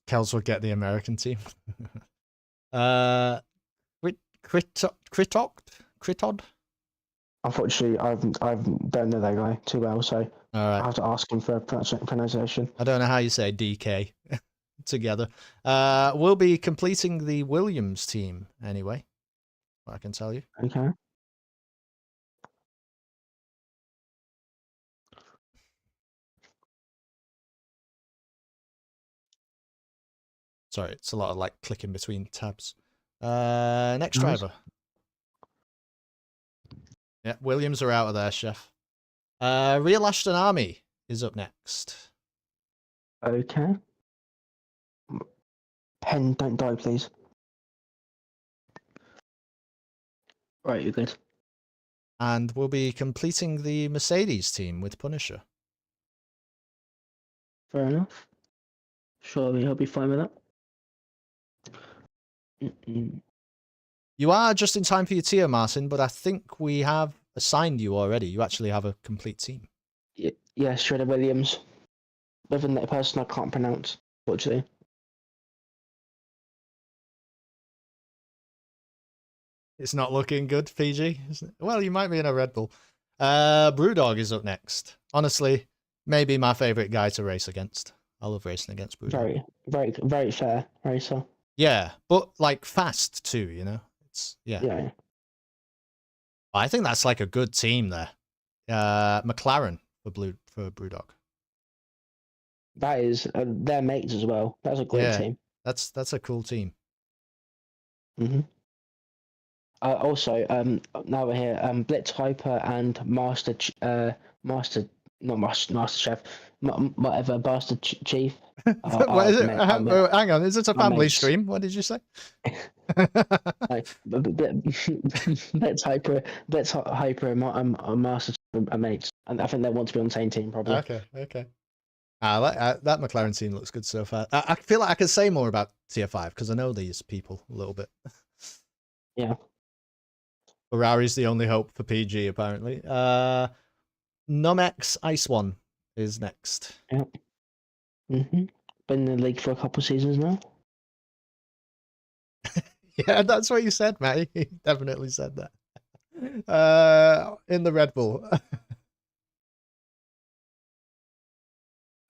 Kels will get the American team. Critod? Unfortunately, I don't know that guy too well, so All right. I have to ask him for a pronunciation. I don't know how you say DK together. We'll be completing the Williams team anyway. What I can tell you. Okay. Sorry, it's a lot of like clicking between tabs. Next driver. Yeah, Williams are out of there, chef. Real Ashton Army is up next. Okay. Pen, don't die, please. Right, you're good. And we'll be completing the Mercedes team with Punisher. Fair enough. Surely he'll be fine with that. You are just in time for your tier, Martin, but I think we have assigned you already. You actually have a complete team. Yeah, Shredder Williams. With a person I can't pronounce, fortunately. It's not looking good, PG. Well, you might be in a Red Bull. Brewdog is up next. Honestly, maybe my favourite guy to race against. I love racing against Brewdog. Very fair racer. Yeah, but like fast too, you know? Yeah. I think that's like a good team there. McLaren for Brewdog. That is, they're mates as well. That's a great team. That's a cool team. Mm-hmm. Also, now we're here. Blitz Hyper and Master Chef, whatever, Bastard Chief. What is it? Hang on, is it a family stream? What did you say? Blitz Hyper, and Master Chief are mates, and I think they want to be on the same team probably. Okay. That McLaren team looks good so far. I feel like I could say more about Tier 5 because I know these people a little bit. Yeah. Ferrari's the only hope for PG, apparently. Numex Ice One is next. Yep. Been in the league for a couple of seasons now. Yeah, that's what you said, Matty. He definitely said that. In the Red Bull.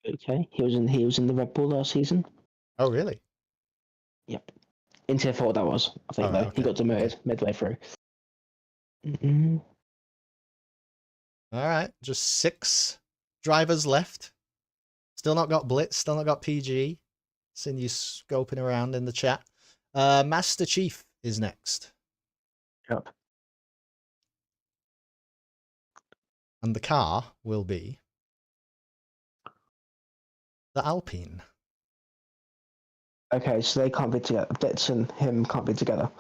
Okay, he was in the Red Bull last season. Oh, really? Yep. In Tier 4 that was, I think, though. Okay. He got demoted midway through. All right, just 6 drivers left. Still not got Blitz, still not got PG. Seen you scoping around in the chat. Master Chief is next. Yep. And the car will be the Alpine. Okay, so they can't be together. Blitz and him can't be together.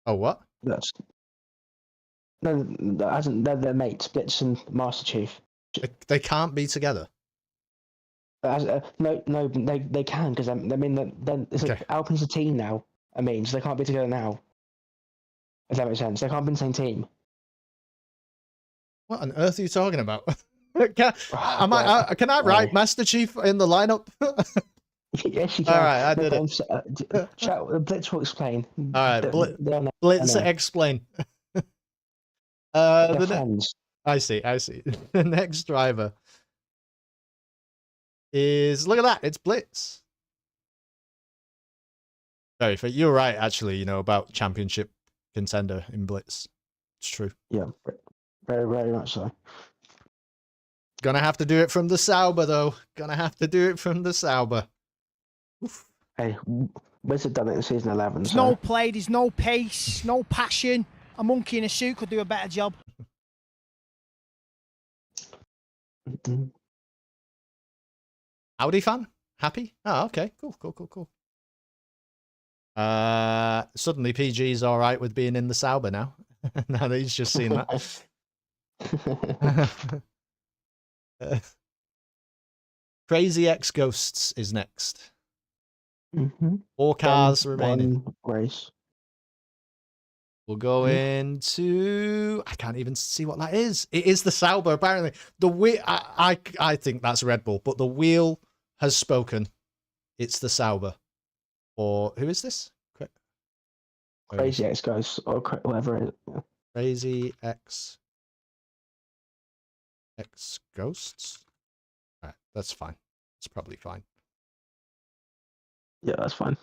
Oh, what? That's no, that hasn't. They're mates. Blitz and Master Chief. They can't be together. No, they can because I mean, then it's like Alpine's a team now. I mean, so they can't be together now. If that makes sense, they can't be in the same team. What on earth are you talking about? Can I write Master Chief in the lineup? Yes, you can. All right, I did it. Blitz will explain. All right, Blitz explain. I see. The next driver is, look at that, it's Blitz. Sorry, you're right, actually, you know, about championship contender in Blitz. It's true. Yeah, very, very much so. Gonna have to do it from the Sauber, though. Oof. Hey, Wizard done it in season 11. There's no play, there's no pace, no passion. A monkey in a suit could do a better job. Audi fan? Happy? Oh, okay. Cool. Suddenly PG's all right with being in the Sauber now. Now that he's just seen that. Crazy X Ghosts is next. 4 cars remaining. Race. We'll go into. I can't even see what that is. It is the Sauber, apparently. The wheel. I think that's Red Bull, but the wheel has spoken. It's the Sauber. Or who is this? Crazy X Ghosts or whatever it is. Yeah. Crazy X Ghosts. All right, that's fine. It's probably fine. Yeah, that's fine.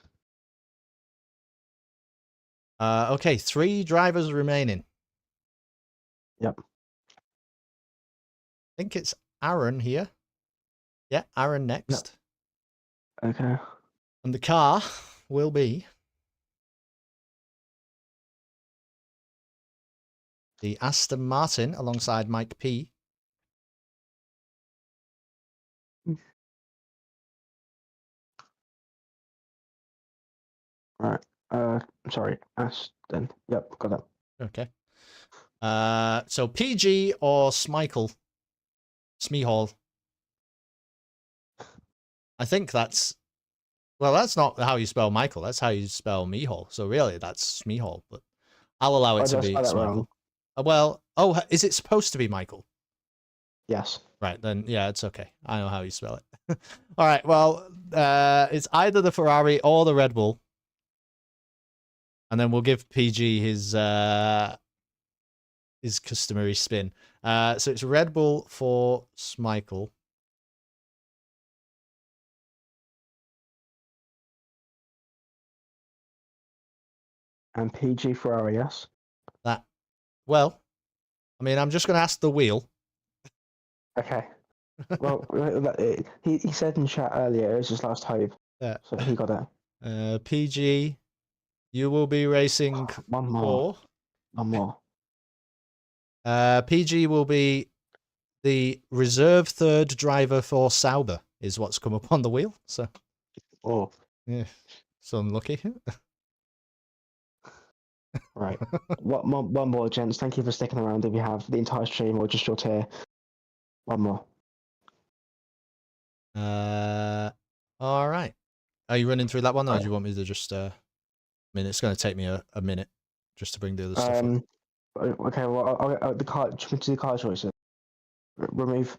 Okay, 3 drivers remaining. Yep. I think it's Aaron here. Yeah, Aaron next. Yep. Okay. And the car will be the Aston Martin alongside Mike P. Right. Sorry, Aston. Yep, got it. Okay. So PG or Smihal? Smihal. I think that's... Well, that's not how you spell Michael. That's how you spell Mihal. So really, that's Smihal. But I'll allow it Oh, to did I be spell that Smihal. wrong? Well, oh, is it supposed to be Michael? Yes. Right, then, yeah, it's okay. I know how you spell it. All right, well, it's either the Ferrari or the Red Bull. And then we'll give PG his customary spin. So it's Red Bull for Smikle. And PG Ferrari, yes. That, well, I mean, I'm just going to ask the wheel. Okay. Well, he said in chat earlier it was his last hope, Yeah. so he got it. PG, you will be racing One more. for... One more. PG will be the reserve third driver for Sauber, is what's come up on the wheel. So, Oh, yeah, so unlucky. right. One more, gents. Thank you for sticking around. If you have the entire stream or just your tier, one more. All right. Are you running through that one, or Right. do you want me to just? I mean, it's going to take me a minute just to bring the other stuff up. Okay. Well, the car. To the car choices. Remove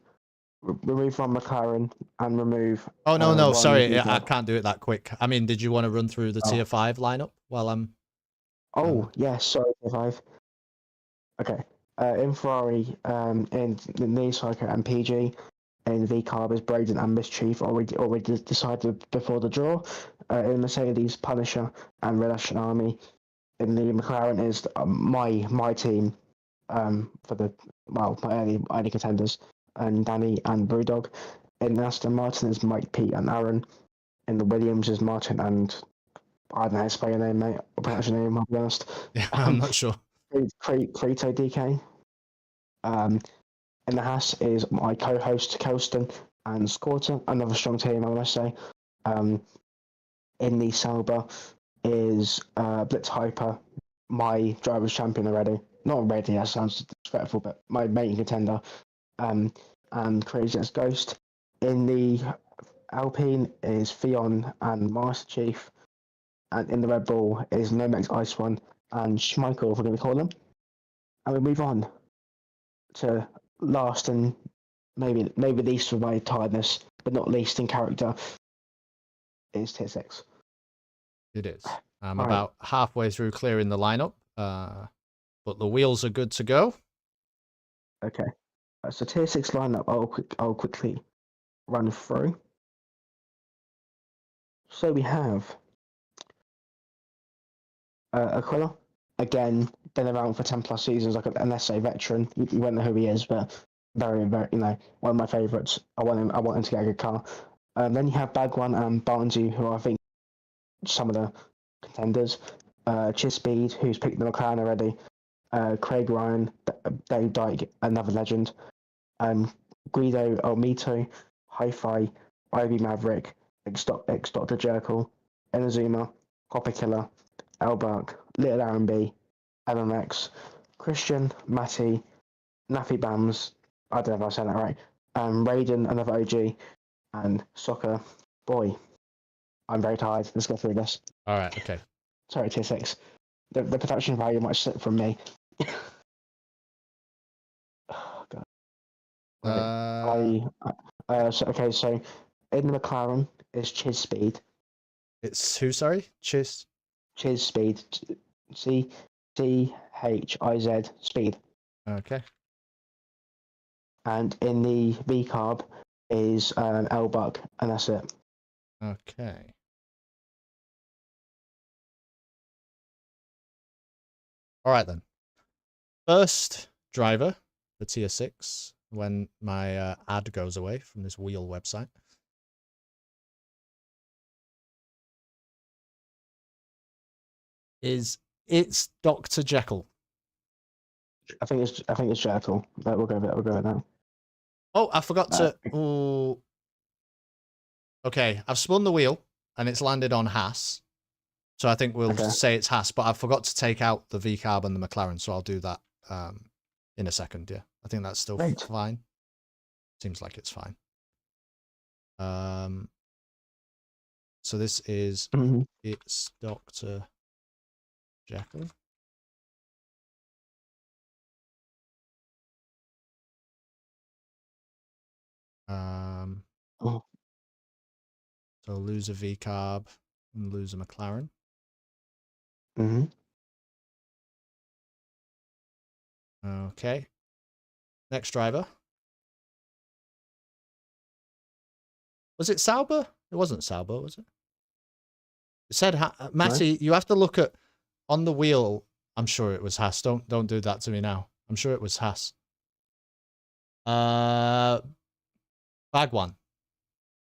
Ron McLaren and remove. Oh no, Ron sorry, I Hubert. can't do it that quick. I mean, did you want to run through the tier 5 lineup while I'm? Oh yes, sorry, tier 5. Okay. In Ferrari, in the Nissan and PG, in V-Carb is Braden and Mischief already decided before the draw. In Mercedes, Punisher and Red Ashen Army. In the McLaren is my team, for the my early contenders, and Danny and Brewdog. In Aston Martin is Mike, Pete, and Aaron. In the Williams is Martin and I don't know how to spell your name, mate. I'll pronounce your name, I'll be honest. Yeah, I'm not sure. Frito DK. In the Haas is my co-host Kelston and Scorter, another strong team, I want to say. In the Sauber is Blitz Hyper, my driver's champion already. Not already, that sounds disrespectful, but my main contender. And Crazy as Ghost. In the Alpine is Theon and Master Chief. And in the Red Bull is Nomex Ice One and Schmeichel, if we're going to call them. And we move on to last and maybe least for my tiredness, but not least in character, is tier 6. It is. I'm about halfway through clearing the lineup, but the wheels are good to go. Okay. So tier 6 lineup, I'll quickly run through. So we have Aquila, again, been around for 10 plus seasons, like an SA veteran. You won't know who he is, but very, very, one of my favourites. I want him to get a good car. Then you have Bagwan and Barnesy, who I think some of the contenders. Chispeed, who's picked the McLaren already. Craig Ryan, Dave Dyke, another legend. Guido Olmito, Hi-Fi, Ivy Maverick, X-Doctor Jekyll, Enazuma, Copper Killer, Elbark, Little R&B, MMX, Christian, Matty, Naffy Bams, I don't know if I said that right, Raiden, another OG, and Soccer. Boy, I'm very tired. Let's go through this. All right, okay. Sorry, tier 6. The production value might slip from me. Oh, God. Right. So in the McLaren is Chiz Speed. It's who, sorry? Chiz Speed. CCHIZ Speed. Okay. And in the V carb is Elbuck, and that's it. Okay. All right then. First driver for tier 6 when my ad goes away from this wheel website. It's Dr. Jekyll. I think it's Jettle, but we'll go with it. We'll go with that. Oh, I forgot to. Ooh. Okay, I've spun the wheel and it's landed on Haas. So I think we'll say it's Haas, but I forgot to take out the V-Carb and the McLaren, so I'll do that in a second, yeah. I think that's still fine. Seems like it's fine. So this is, it's Dr. Jekyll. So lose a V-Carb and lose a McLaren. Okay. Next driver. Was it Sauber? It wasn't Sauber, was it? It said, Matty, you have to look at, on the wheel, I'm sure it was Haas. Don't do that to me now. I'm sure it was Haas. Bagwan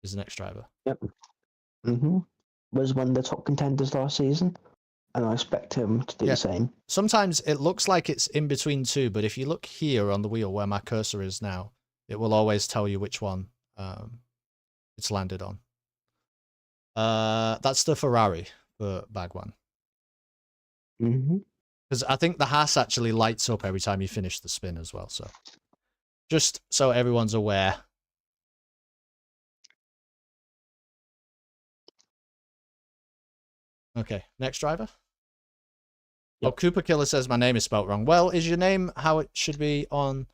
is the next driver. Yep. Was one of the top contenders last season, and I expect him to do the same. Sometimes it looks like it's in between two, but if you look here on the wheel where my cursor is now, it will always tell you which one it's landed on. That's the Ferrari for Bagwan. Because I think the Haas actually lights up every time you finish the spin as well. So just so everyone's aware. Okay, next driver. Yep. Oh, Cooper Killer says my name is spelled wrong. Well, is your name how it should be on?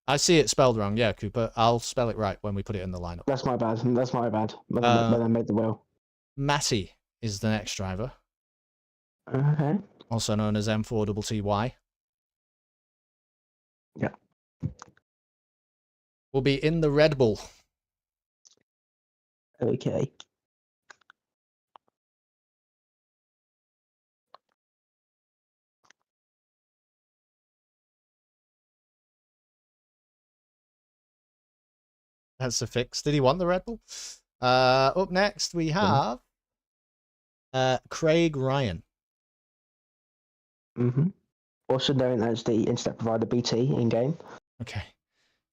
I see it spelled wrong. Yeah, Cooper. I'll spell it right when we put it in the lineup. That's my bad. That's my bad. When I made the wheel. Matty is the next driver. Okay. Also known as M4TTY. Yeah. Will be in the Red Bull. Okay. That's a fix. Did he want the Red Bull? Up next we have Craig Ryan. Also known as the internet provider BT in game. Okay.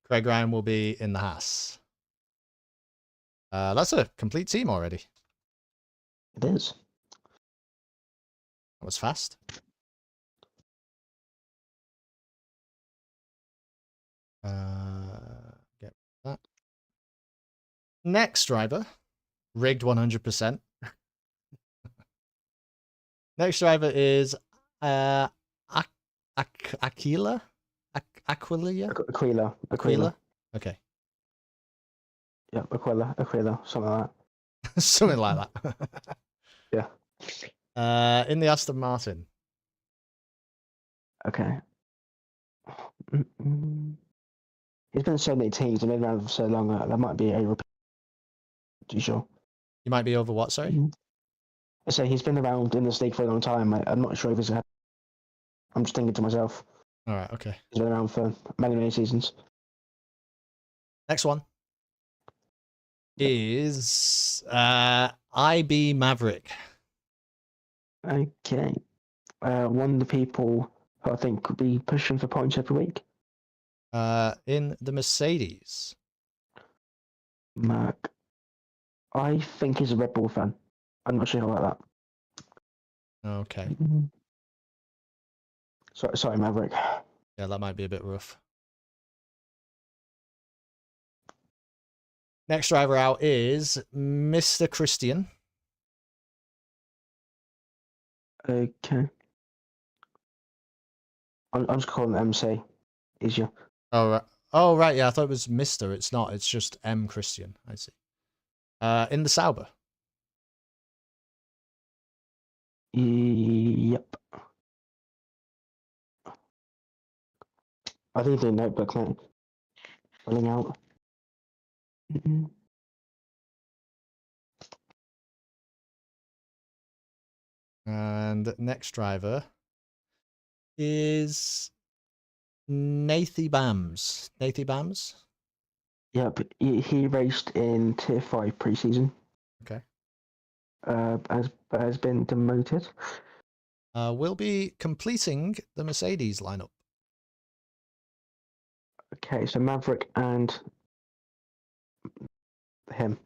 Craig Ryan will be in the Haas. That's a complete team already. It is. That was fast. Get that. Next driver, rigged 100%. Next driver is Aquila. Aquila. Okay. Yeah, Aquila, something like that. Something like that. Yeah. In the Aston Martin. Okay. He's been in so many teams and been around for so long that might be a repeat. Too sure. You might be over what, sorry? I say he's been around in this league for a long time. I'm not sure if he's. I'm just thinking to myself. All right, okay. He's been around for many seasons. Next one is IB Maverick. Okay. One of the people who I think could be pushing for points every week. In the Mercedes. Mark. I think he's a Red Bull fan. I'm not sure about that. Okay. Sorry, Maverick. Yeah, that might be a bit rough. Next driver out is Mr. Christian. Okay. I'm just calling it MC. Easier. Oh, right. Oh, right. Yeah, I thought it was Mr. It's not. It's just M. Christian. I see. In the Sauber. Yep. I think the notebook, mate. Filling out. And next driver is Nathy Bams. Nathy Bams? Yep, he raced in Tier 5 preseason. Okay. Has been demoted. Will be completing the Mercedes lineup. Okay, so Maverick and him.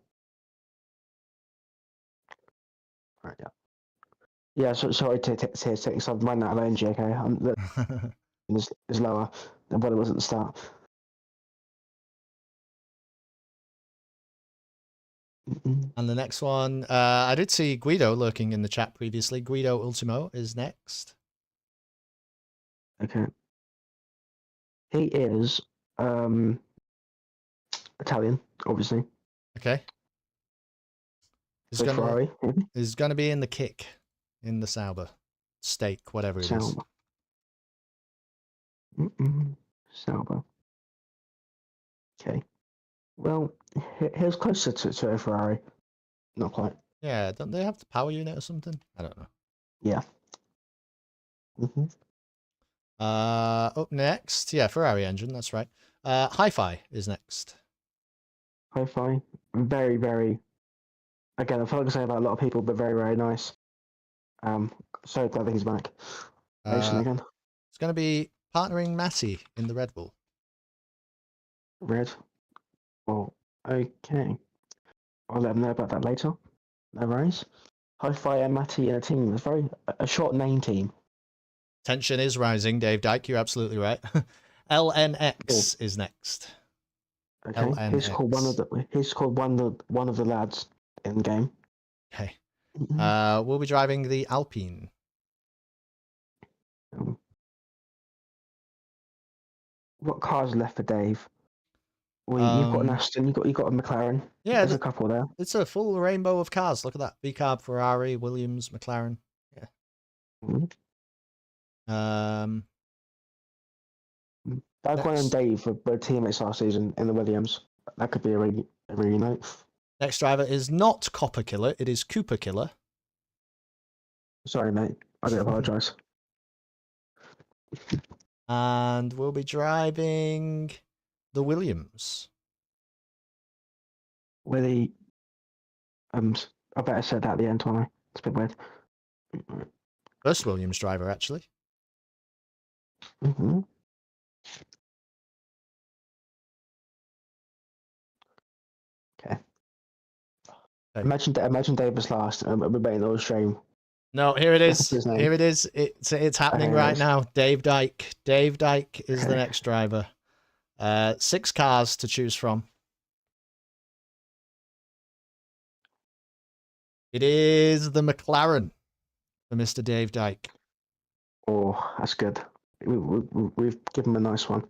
Right, yeah. Yeah, so sorry to say, so I've run out of energy, okay? The is lower than what it was at the start. And the next one, I did see Guido lurking in the chat previously. Guido Ultimo is next. Okay. He is Italian, obviously. Okay. He's So gonna Ferrari, maybe. is gonna be in the kick, in the Sauber, steak, whatever it is. Sauber. Sauber. Okay. Well, he was closer to a Ferrari. Not quite. Yeah, don't they have the power unit or something? I don't know. Yeah. Up next, yeah, Ferrari engine. That's right. Hi-Fi is next. Hi-Fi. Very, very. Again, I feel like I say about a lot of people, but very, very nice. So glad that he's back. Racing again. It's gonna be partnering Matty in the Red Bull. Red. Oh, okay. I'll let them know about that later. No worries. Hi-Fi and Matty in a team. It's a short name team. Tension is rising, Dave Dyke. You're absolutely right. LNX is next. Okay. LNX. He's called one of the lads in the game. Okay. We'll be driving the Alpine. What cars left for Dave? Well, you've got an Aston. You've got a McLaren. Yeah, there's a couple there. It's a full rainbow of cars. Look at that: V-Carb, Ferrari, Williams, McLaren. Yeah. Dagwan and Dave were teammates last season in the Williams. That could be a reunite. Next driver is not Copper Killer. It is Cooper Killer. Sorry, mate. I do apologise. And we'll be driving the Williams. Willie. I better said that at the end, don't I? It's a bit weird. First Williams driver, actually. Okay. Imagine Dave was last. We're betting on stream. No, here it is. Here it is. It's happening right now. Dave Dyke. Dave Dyke is the next driver. 6 cars to choose from. It is the McLaren for Mr. Dave Dyke. Oh, that's good. We've given him a nice one.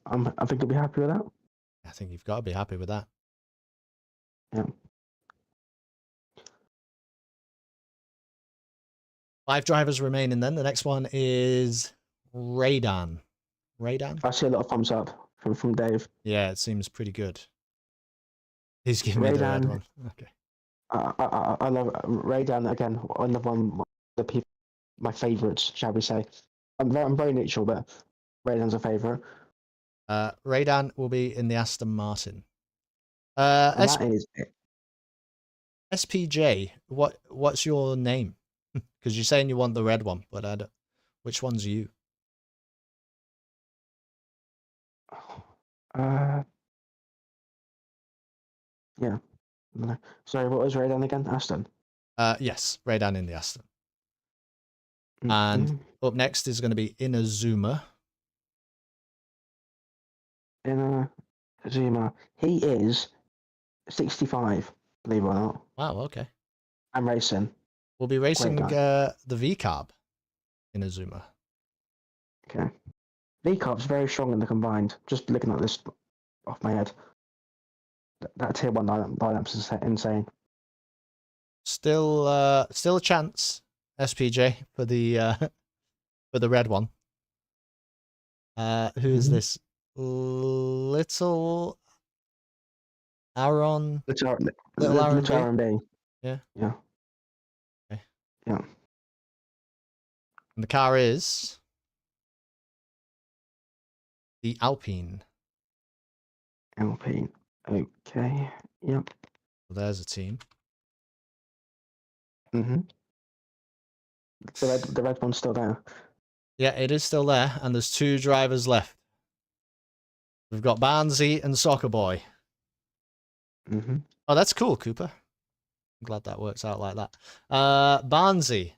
I think he'll be happy with that. I think you've got to be happy with that. Yeah. 5 drivers remaining then. The next one is Raydan. Raydan? I see a lot of thumbs up from Dave. Yeah, it seems pretty good. He's giving me the red one. Okay. I love Raydan again. One of the people, my favourites, shall we say? I'm very neutral, but Raydan's a favourite. Raydan will be in the Aston Martin. That is it. SPJ. What's your name? Because you're saying you want the red one, but I don't. Which one's you? Yeah. Sorry, what was Raydan again? Aston. Yes, Raydan in the Aston. And up next is going to be Inazuma. Inazuma. He is 65, believe it or not. Wow, okay. I'm racing. We'll be racing the V-Carb Inazuma. Okay. V-Carb's very strong in the combined. Just looking at this off my head. That tier 1 lineup's insane. Still a chance, SPJ, for the red one. Who is this? Little Aaron. Little Aaron B. Yeah. Yeah. Okay. Yeah. And the car is the Alpine. Alpine. Okay. Yep. So there's a team. The red one's still there. Yeah, it is still there, and there's 2 drivers left. We've got Barnsey and Soccer Boy. Mm-hmm. Oh, that's cool, Cooper. I'm glad that works out like that. Barnsey.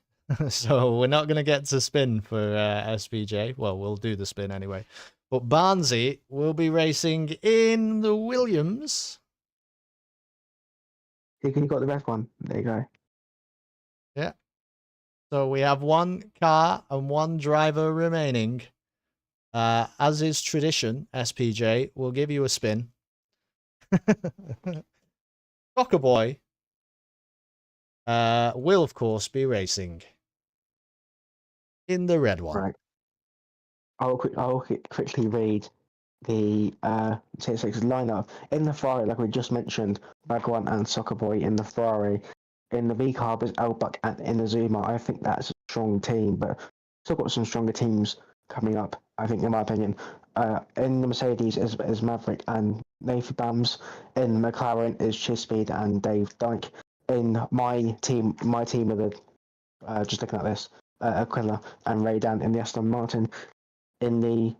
So we're not going to get to spin for SPJ. Well, we'll do the spin anyway. But Barnsey will be racing in the Williams. You got the red one. There you go. Yeah. So we have 1 car and 1 driver remaining. As is tradition, SPJ will give you a spin. Soccer Boy will, of course, be racing in the red one. Right. I'll quickly read the TSX lineup. In the Ferrari, like we just mentioned, Magwan and Soccer Boy in the Ferrari. In the V Carb is Elbuck and Inazuma. I think that's a strong team, but still got some stronger teams coming up, I think, in my opinion. In the Mercedes is Maverick and Nathan Bams. In the McLaren is Chispeed and Dave Dyke. In my team are the just looking at this, Aquila and Ray Dan in the Aston Martin. In the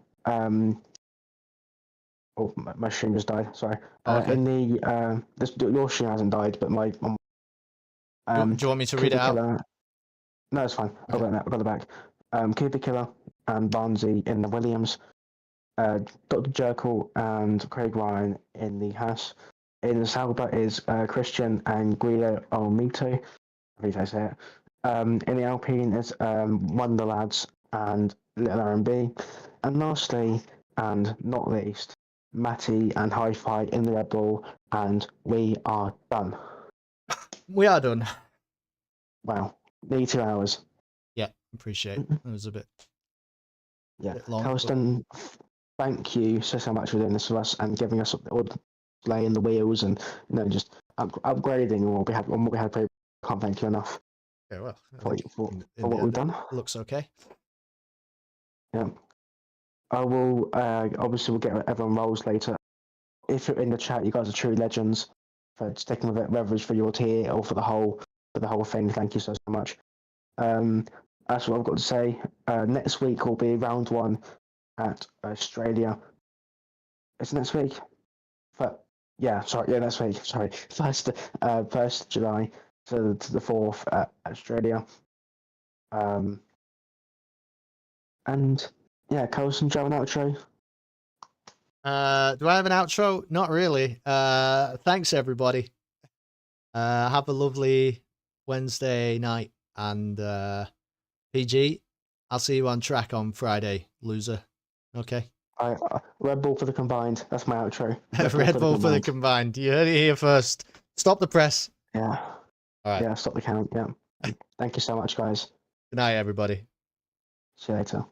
oh, my stream just died. Sorry. Okay. In the your stream hasn't died, but my do you want me to read it out? Killer, no, it's fine. Okay. I've got it back. Cooper Killer and Barnsey in the Williams. Dr. Jekyll and Craig Ryan in the Haas. In the Sauber is Christian and Guido Olmito. I think I say it. In the Alpine is Wonder Lads and Little R&B. And lastly, and not least, Matty and Hi-Fi in the Red Bull. And we are done. We are done. Wow. Nearly 2 hours. Yeah, appreciate it. It was a bit long. Colston, thank you so much for doing this for us and giving us all the play in the wheels and just upgrading what we had. Can't thank you enough. Okay, well, for what we've done. Looks okay. Yeah. I will obviously we'll get everyone roles later. If you're in the chat, you guys are true legends for sticking with it, whether it's for your tier or for the whole thing. Thank you so much. That's what I've got to say. Next week will be round 1 at Australia. It's next week. But next week. Sorry, 1st July to the 4th at Australia. And yeah, Colson, do you have an outro? Do I have an outro? Not really. Thanks everybody. Have a lovely Wednesday night, and PG, I'll see you on track on Friday, loser. Okay. Red Bull for the combined. That's my outro. Red Bull for the combined. You heard it here first. Stop the press. Yeah. All right. Yeah, stop the count. Yeah. Thank you so much, guys. Good night, everybody. See you later.